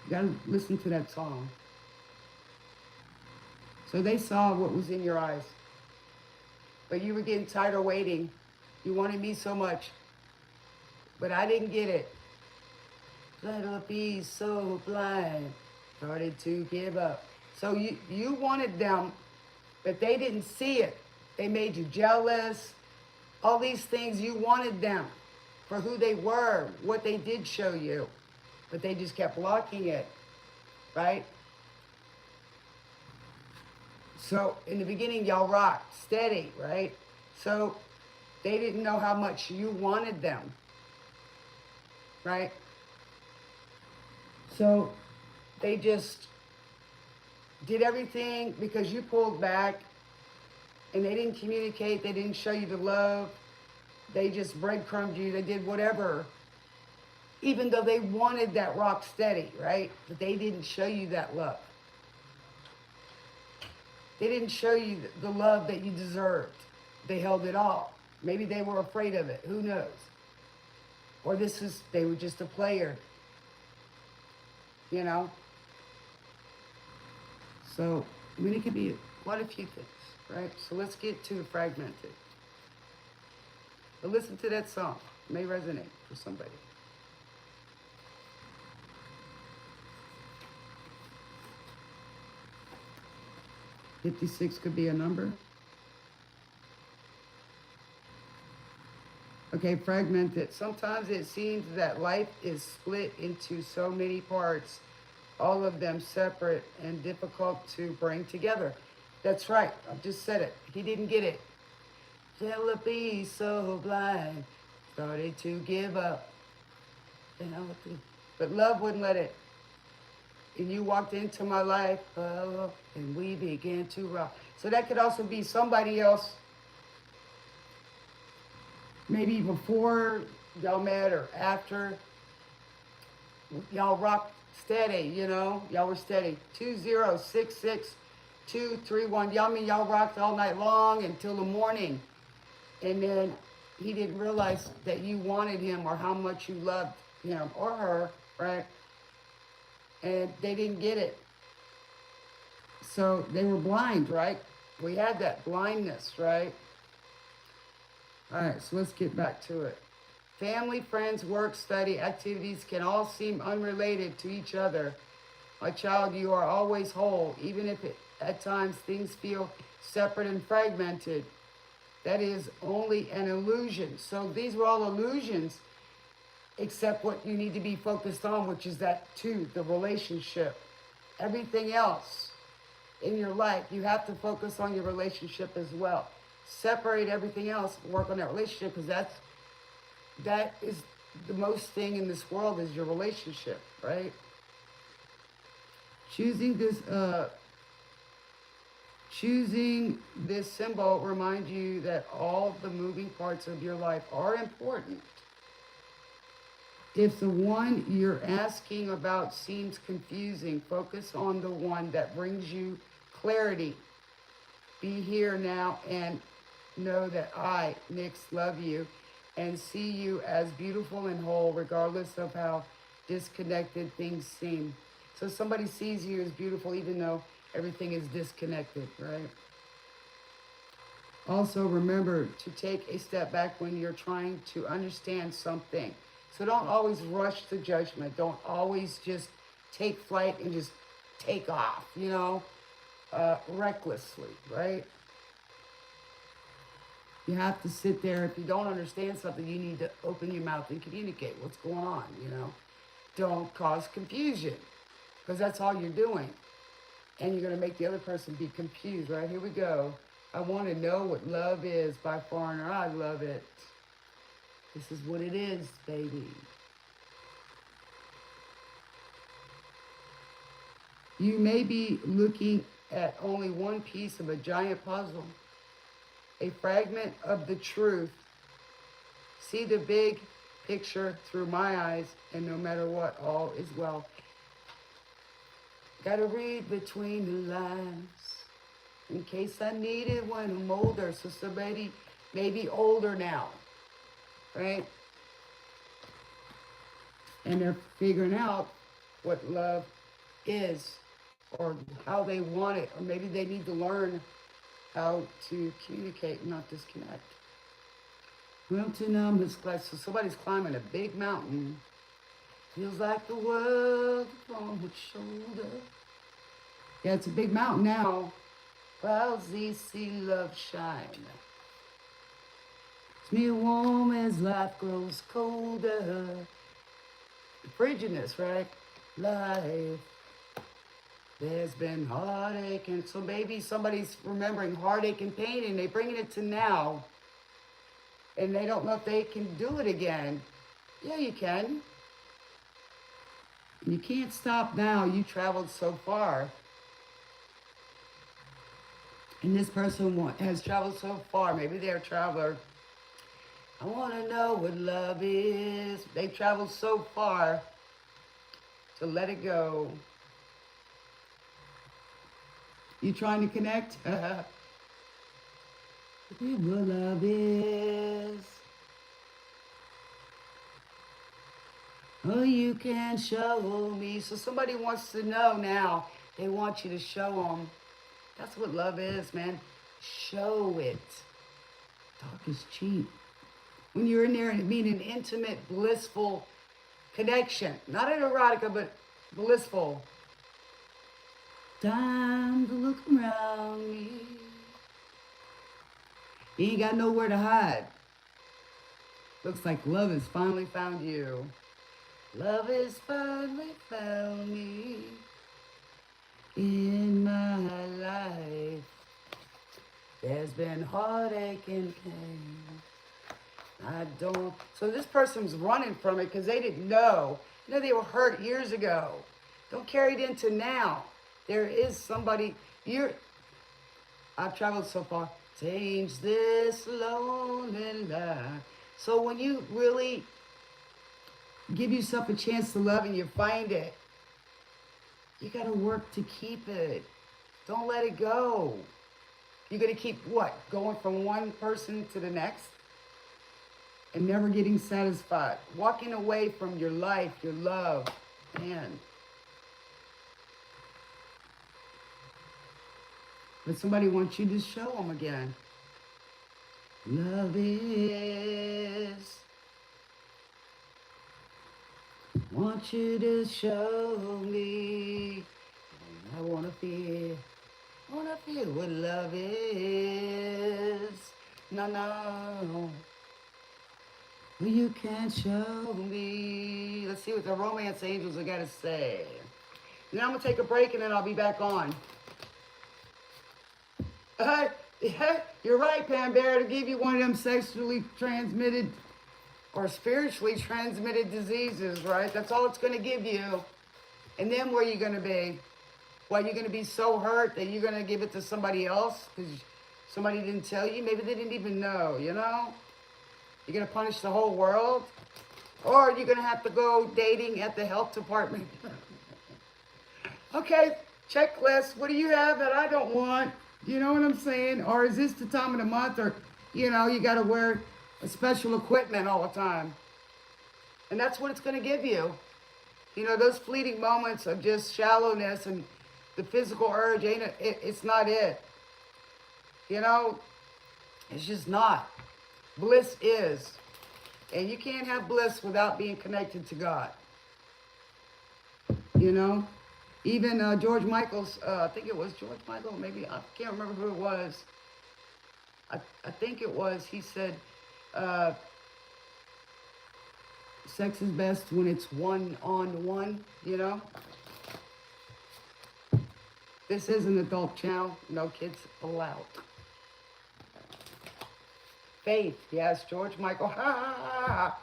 [SPEAKER 1] You gotta listen to that song. So they saw what was in your eyes. But you were getting tired of waiting. You wanted me so much. But I didn't get it. Let her be so blind. Started to give up. So you wanted them, but they didn't see it. They made you jealous. All these things, you wanted them for who they were, what they did show you. But they just kept blocking it, right? So in the beginning, y'all rocked steady, right? So they didn't know how much you wanted them, right? So they just did everything because you pulled back and they didn't communicate. They didn't show you the love. They just breadcrumbed you. They did whatever. Even though they wanted that rock steady, right? But they didn't show you that love. They didn't show you the love that you deserved. They held it all. Maybe they were afraid of it. Who knows? Or they were just a player. You know? So, I mean, it could be quite a few things, right? So let's get to the fragmented. But listen to that song. It may resonate for somebody. $56 could be a number. Okay, fragmented. Sometimes it seems that life is split into so many parts, all of them separate and difficult to bring together. That's right. I just said it. He didn't get it. She'll be so blind. Started to give up. You know, but love wouldn't let it. And you walked into my life, and we began to rock. So that could also be somebody else, maybe before y'all met or after. Y'all rocked steady, you know. Y'all were steady. 2066231. Y'all mean y'all rocked all night long until the morning. And then he didn't realize that you wanted him or how much you loved him or her, right? And they didn't get it. So they were blind, right? We had that blindness, right? All right, so let's get back to it. Family, friends, work, study, activities can all seem unrelated to each other. My child, you are always whole, even if at times things feel separate and fragmented. That is only an illusion. So these were all illusions, except what you need to be focused on, which is that too, the relationship. Everything else in your life, you have to focus on your relationship as well. Separate everything else, work on that relationship, because that is the most thing in this world is your relationship, right? Choosing this symbol reminds you that all the moving parts of your life are important. If the one you're asking about seems confusing, focus on the one that brings you clarity. Be here now and know that I, Nix, love you and see you as beautiful and whole regardless of how disconnected things seem. So somebody sees you as beautiful even though everything is disconnected, right? Also remember to take a step back when you're trying to understand something. So don't always rush to judgment. Don't always just take flight and just take off, you know, recklessly, right? You have to sit there. If you don't understand something, you need to open your mouth and communicate what's going on, you know. Don't cause confusion, because that's all you're doing. And you're going to make the other person be confused, right? Here we go. I want to know what love is by Foreigner. I love it. This is what it is, baby. You may be looking at only one piece of a giant puzzle, a fragment of the truth. See the big picture through my eyes, and no matter what, all is well. Gotta read between the lines in case I need it when I'm older. So somebody may be older now, right? And they're figuring out what love is or how they want it, or maybe they need to learn how to communicate and not disconnect. Well, to numb this class, so somebody's climbing a big mountain. Feels like the world on its shoulder. Yeah, it's a big mountain now. Clouds these see love shine. It's me warm as life grows colder. The frigidness, right? Life. There's been heartache, and so maybe somebody's remembering heartache and pain, and they're bringing it to now, and they don't know if they can do it again. Yeah, you can. You can't stop now. You traveled so far. And this person has traveled so far. Maybe they're a traveler. I want to know what love is. They traveled so far to let it go. You trying to connect? What love is. Oh, you can show me. So somebody wants to know now. They want you to show them. That's what love is, man. Show it. Talk is cheap. When you're in there and mean an intimate, blissful connection. Not an erotica, but blissful. Time to look around me. You ain't got nowhere to hide. Looks like love has finally found you. Love has finally found me in my life. There's been heartache and pain. I don't. So this person's running from it because they didn't know. You know, they were hurt years ago. Don't carry it into now. There is somebody. I've traveled so far. Change this lonely life. So when you really give yourself a chance to love and you find it, you got to work to keep it. Don't let it go. You're going to keep what? Going from one person to the next and never getting satisfied. Walking away from your life, your love. Man. But somebody wants you to show them again. Love is. Want you to show me. I wanna feel what love is. No, no. You can't show me. Let's see what the romance angels are gonna say. Now I'm gonna take a break and then I'll be back on. Yeah, you're right, Pam Bear, to give you one of them sexually transmitted or spiritually transmitted diseases, right? That's all it's going to give you. And then where are you going to be? Well, you're going to be so hurt that you're going to give it to somebody else because somebody didn't tell you. Maybe they didn't even know, you know? You're going to punish the whole world? Or you're going to have to go dating at the health department. Okay, checklist. What do you have that I don't want? You know what I'm saying? Or is this the time of the month? Or, you know, you got to wear a special equipment all the time. And that's what it's going to give you. You know, those fleeting moments of just shallowness and the physical urge, it's not it. You know, it's just not. Bliss is. And you can't have bliss without being connected to God. You know? Even George Michael's, I think it was George Michael, maybe, I can't remember who it was. I think it was, he said, sex is best when it's one-on-one, you know? This is an adult channel, no kids allowed. Faith, yes, George Michael, ha ha ha.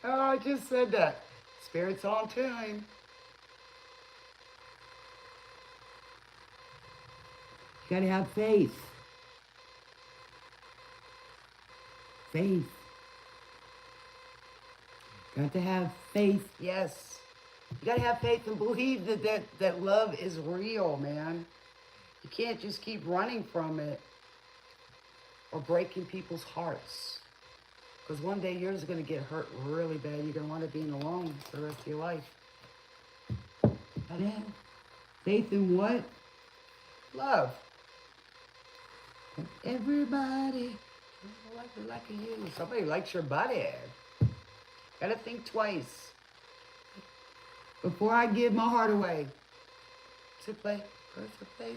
[SPEAKER 1] Oh, I just said that. Spirit's on tune. You gotta have faith. Faith. Got to have faith, yes. You gotta have faith and believe that love is real, man. You can't just keep running from it or breaking people's hearts. Because one day yours is gonna get hurt really bad. You're gonna wind up being alone for the rest of your life. Gotta have faith in what? Love. Everybody like you. Somebody likes your body. Gotta think twice before I give my heart away to play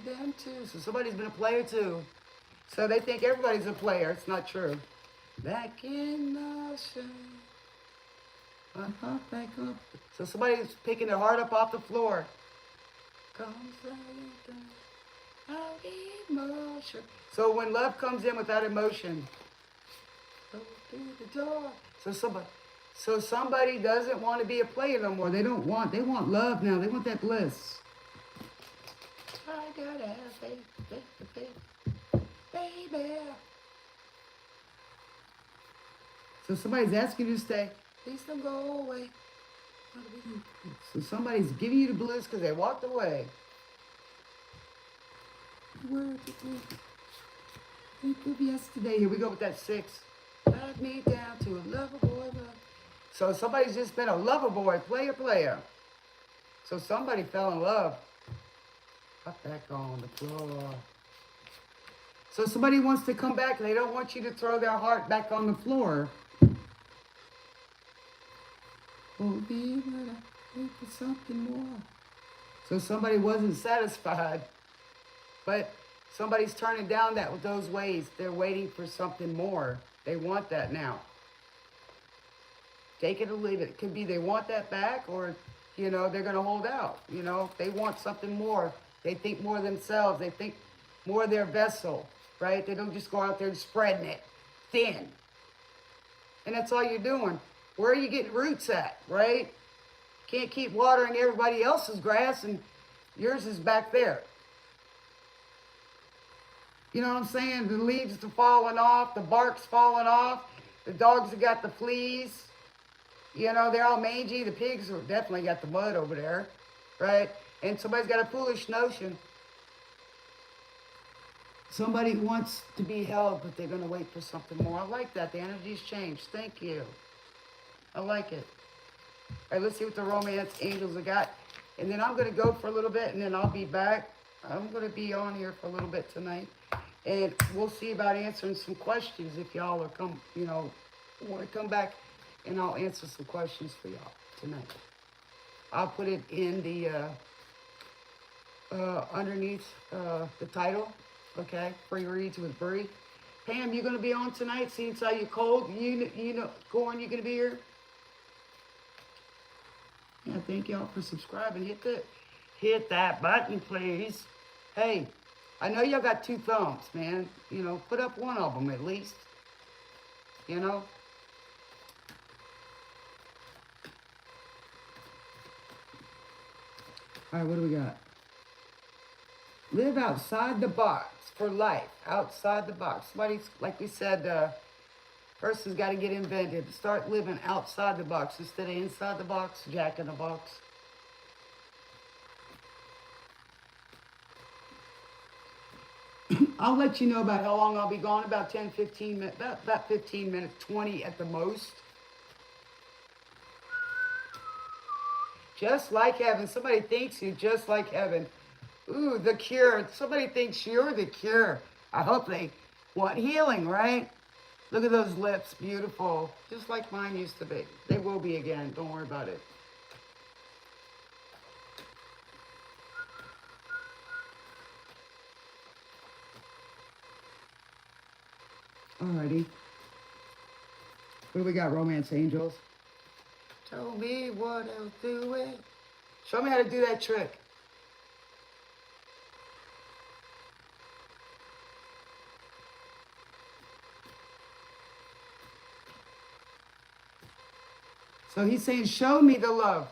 [SPEAKER 1] them too. So somebody's been a player too. So they think everybody's a player. It's not true. Back in the ocean. My heart back up. So somebody's picking their heart up off the floor. Comes out emotion. So when love comes in without emotion, go through the door. So somebody doesn't want to be a player no more. They want love now. They want that bliss. I gotta have faith, baby. So somebody's asking you to stay. Please don't go away. So somebody's giving you the bliss because they walked away. Think of yesterday. Here we go with that 6. Knock me down to a lover boy. So somebody's just been a lover boy, player. So somebody fell in love. Up back on the floor. So somebody wants to come back. They don't want you to throw their heart back on the floor. Oh, be but I think for something more. So somebody wasn't satisfied. But somebody's turning down those ways. They're waiting for something more. They want that now. Take it or leave it. It could be they want that back or, you know, they're going to hold out. You know, they want something more. They think more of themselves. They think more of their vessel, right? They don't just go out there and spreading it thin. And that's all you're doing. Where are you getting roots at, right? Can't keep watering everybody else's grass and yours is back there. You know what I'm saying? The leaves are falling off, the bark's falling off, the dogs have got the fleas. You know, they're all mangy. The pigs have definitely got the mud over there, right? And somebody's got a foolish notion. Somebody wants to be held, but they're going to wait for something more. I like that. The energy's changed. Thank you. I like it. All right, let's see what the romance angels have got. And then I'm going to go for a little bit, and then I'll be back. I'm going to be on here for a little bit tonight. And we'll see about answering some questions if y'all are want to come back, and I'll answer some questions for y'all tonight. I'll put it in the underneath the title, okay? Free reads with Brie. Pam, you going to be on tonight? Seeing how you're cold, you know, Gorn, you going to be here? Yeah, thank y'all for subscribing. Hit that button, please. Hey, I know y'all got 2 thumbs, man. You know, put up one of them at least. You know? All right, what do we got? Live outside the box for life. Outside the box. Somebody's, like we said, person's got to get inventive. Start living outside the box instead of inside the box, Jack in the box. I'll let you know about how long I'll be gone, about 10, 15 minutes, about 15 minutes, 20 at the most. Just like heaven. Somebody thinks you're just like heaven. Ooh, the cure. Somebody thinks you're the cure. I hope they want healing, right? Look at those lips, beautiful. Just like mine used to be. They will be again, don't worry about it. Alrighty. What do we got, romance angels? Tell me what I'll do it. Show me how to do that trick. So he's saying, show me the love.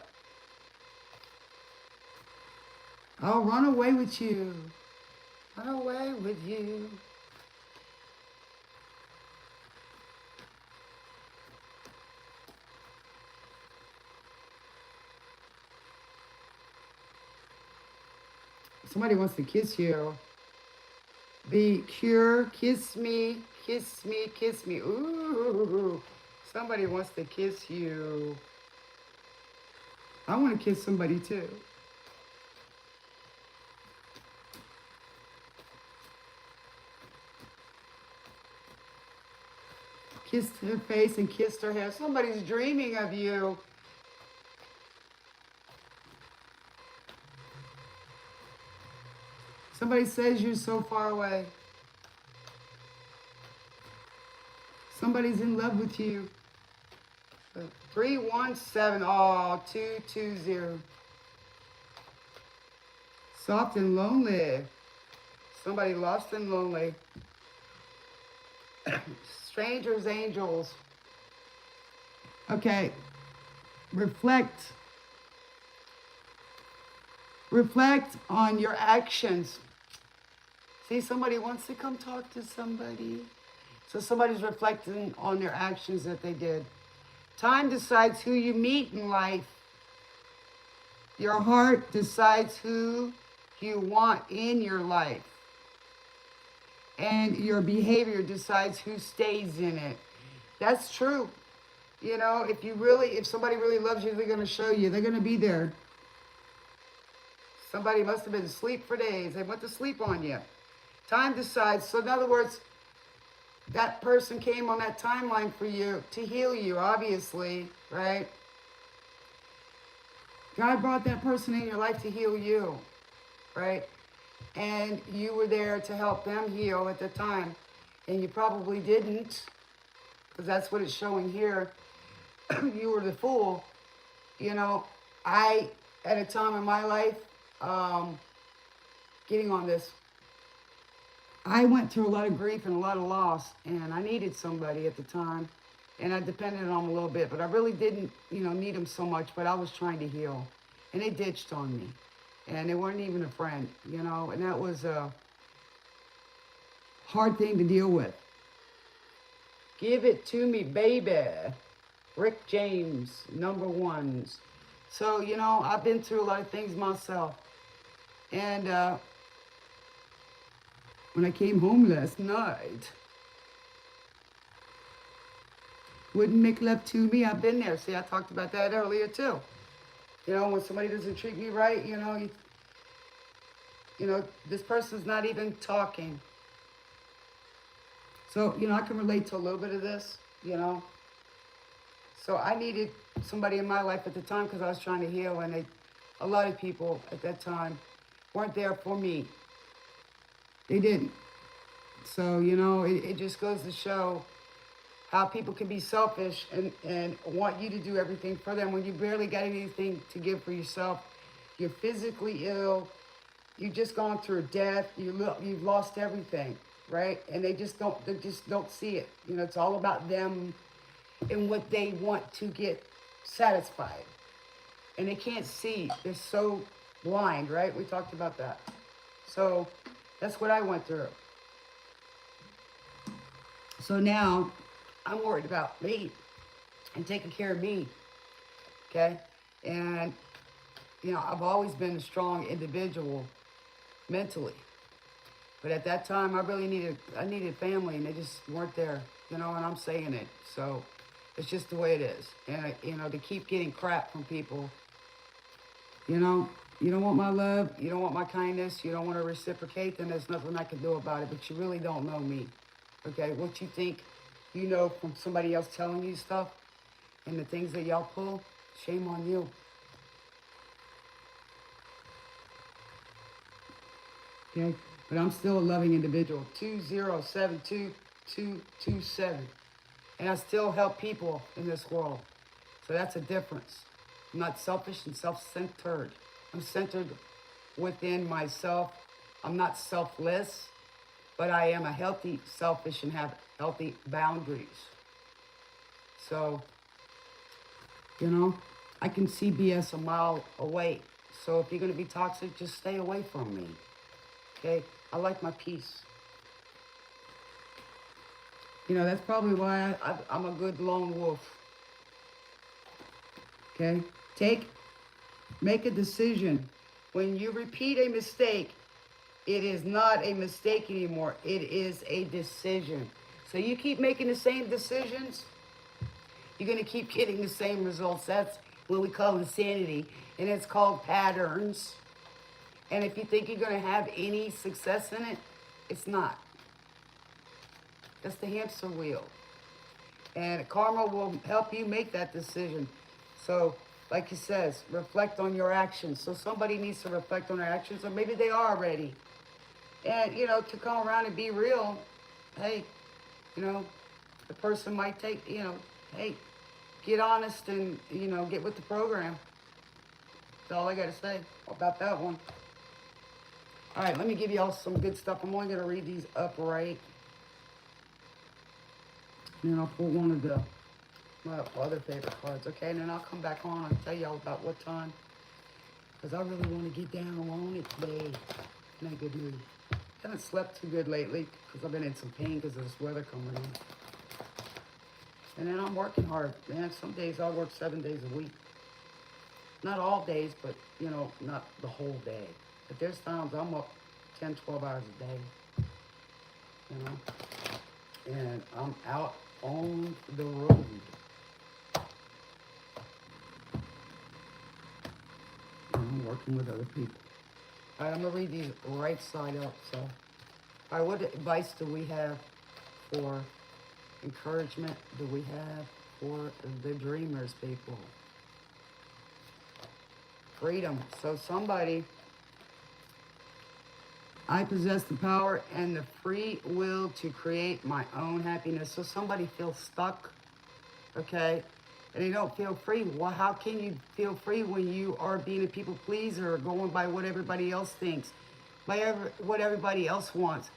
[SPEAKER 1] I'll run away with you. Run away with you. Somebody wants to kiss you. The cure, kiss me, kiss me, kiss me. Ooh, somebody wants to kiss you. I want to kiss somebody too. Kissed her face and kissed her hair. Somebody's dreaming of you. Somebody says you're so far away. Somebody's in love with you. 317, oh, 220. Soft and lonely. Somebody lost and lonely. Strangers, angels. Okay. Reflect. Reflect on your actions. See, somebody wants to come talk to somebody. So somebody's reflecting on their actions that they did. Time decides who you meet in life. Your heart decides who you want in your life. And your behavior decides who stays in it. That's true. You know, if somebody really loves you, they're going to show you. They're going to be there. Somebody must have been asleep for days. They went to sleep on you. Time decides. So in other words, that person came on that timeline for you to heal you, obviously, right? God brought that person in your life to heal you, right? And you were there to help them heal at the time. And you probably didn't, because that's what it's showing here. You were the fool. You know, at a time in my life, getting on this, I went through a lot of grief and a lot of loss, and I needed somebody at the time, and I depended on them a little bit, but I really didn't, need them so much, but I was trying to heal. And they ditched on me. And they weren't even a friend, and that was a hard thing to deal with. Give it to me, baby. Rick James, number ones. So, I've been through a lot of things myself. And when I came home last night, wouldn't make love to me. I've been there. See, I talked about that earlier too. When somebody doesn't treat me right, this person's not even talking. So, I can relate to a little bit of this, So I needed somebody in my life at the time because I was trying to heal, and a lot of people at that time weren't there for me. They didn't. So, it just goes to show how people can be selfish and want you to do everything for them when you barely got anything to give for yourself. You're physically ill. You've just gone through death. You've lost everything, right? And they just don't see it. It's all about them and what they want to get satisfied. And they can't see. They're so blind, right? We talked about that. So that's what I went through. So now I'm worried about me and taking care of me, okay? And, I've always been a strong individual mentally. But at that time, I needed family, and they just weren't there, and I'm saying it. So it's just the way it is. And, to keep getting crap from people, you don't want my love, you don't want my kindness, you don't want to reciprocate, then there's nothing I can do about it. But you really don't know me, okay? What you think you know from somebody else telling you stuff and the things that y'all pull, shame on you. Okay? But I'm still a loving individual. 2072227. And I still help people in this world. So that's a difference. I'm not selfish and self-centered. I'm centered within myself. I'm not selfless, but I am a healthy, selfish, and have healthy boundaries. So, I can see BS a mile away. So if you're going to be toxic, just stay away from me. Okay? I like my peace. That's probably why I'm a good lone wolf. Okay? Make a decision. When you repeat a mistake, it is not a mistake anymore. It is a decision. So you keep making the same decisions, you're going to keep getting the same results. That's what we call insanity. And it's called patterns. And if you think you're going to have any success in it, it's not. That's the hamster wheel. And karma will help you make that decision. So, like he says, reflect on your actions. So somebody needs to reflect on their actions, or maybe they are already. And, to come around and be real, hey, the person might take, hey, get honest and, get with the program. That's all I got to say about that one. All right, let me give you all some good stuff. I'm only going to read these upright. And then I'll pull one of my other favorite cards, okay? And then I'll come back on and tell y'all about what time. Because I really want to get down on it today. In a good mood. Haven't slept too good lately because I've been in some pain because of this weather coming in. And then I'm working hard, man. Some days I work 7 days a week. Not all days, but, not the whole day. But there's times I'm up 10, 12 hours a day. And I'm out on the road. And I'm working with other people. All right, I'm going to read these right side up. So, all right, what advice do we have for encouragement? Do we have for the dreamers, people? Freedom. So somebody, I possess the power and the free will to create my own happiness. So somebody feels stuck, okay? And they don't feel free. Well, how can you feel free when you are being a people pleaser or going by what everybody else thinks, by what everybody else wants?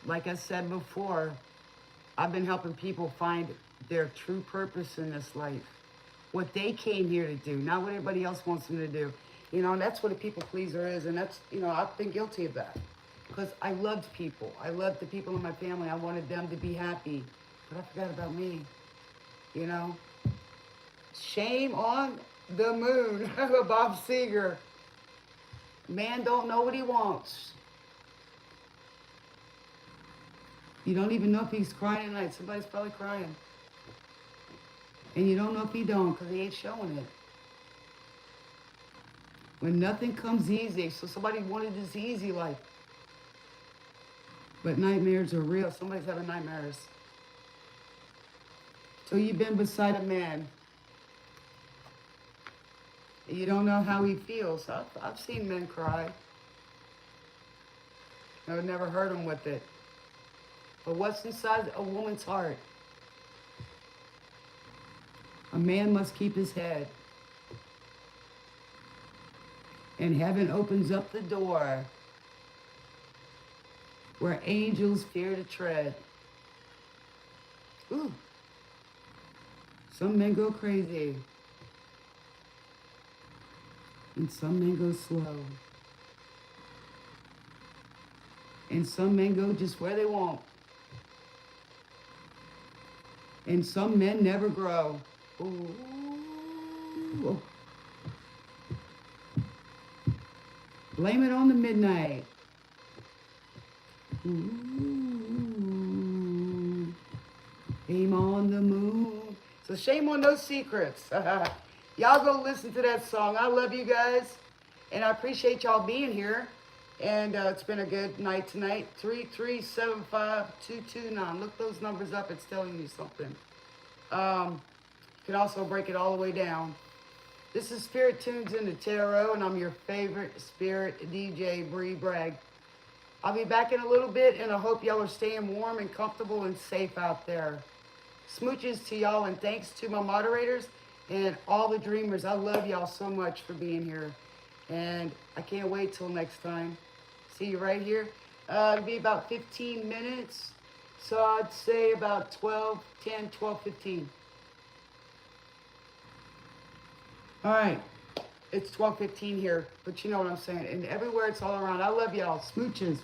[SPEAKER 1] Like I said before, I've been helping people find their true purpose in this life. What they came here to do, not what everybody else wants them to do. You know, and that's what a people pleaser is. And that's, you know, I've been guilty of that. Because I loved people. I loved the people in my family. I wanted them to be happy. But I forgot about me. You know? Shame on the moon. Bob Seger. Man don't know what he wants. You don't even know if he's crying tonight. Somebody's probably crying. And you don't know if he don't because he ain't showing it. When nothing comes easy. So somebody wanted this easy life. But nightmares are real. Somebody's having nightmares. So you've been beside a man. You don't know how he feels. I've seen men cry. I would never hurt him with it. But what's inside a woman's heart? A man must keep his head. And heaven opens up the door where angels fear to tread. Ooh. Some men go crazy. And some men go slow. And some men go just where they want. And some men never grow. Ooh. Blame it on the midnight. Ooh. Aim on the moon. So shame on those secrets. Y'all go listen to that song. I love you guys. And I appreciate y'all being here. And it's been a good night tonight. 3375229. Look those numbers up. It's telling you something. You can also break it all the way down. This is Spirit Tunes in the Tarot, and I'm your favorite Spirit DJ Brie Bragg. I'll be back in a little bit, and I hope y'all are staying warm and comfortable and safe out there. Smooches to y'all, and thanks to my moderators and all the dreamers. I love y'all so much for being here. And I can't wait till next time. See you right here. It'll be about 15 minutes. So I'd say about 10, 12, 15. All right. It's 12:15 here, but you know what I'm saying. And everywhere it's all around. I love y'all. Smooches.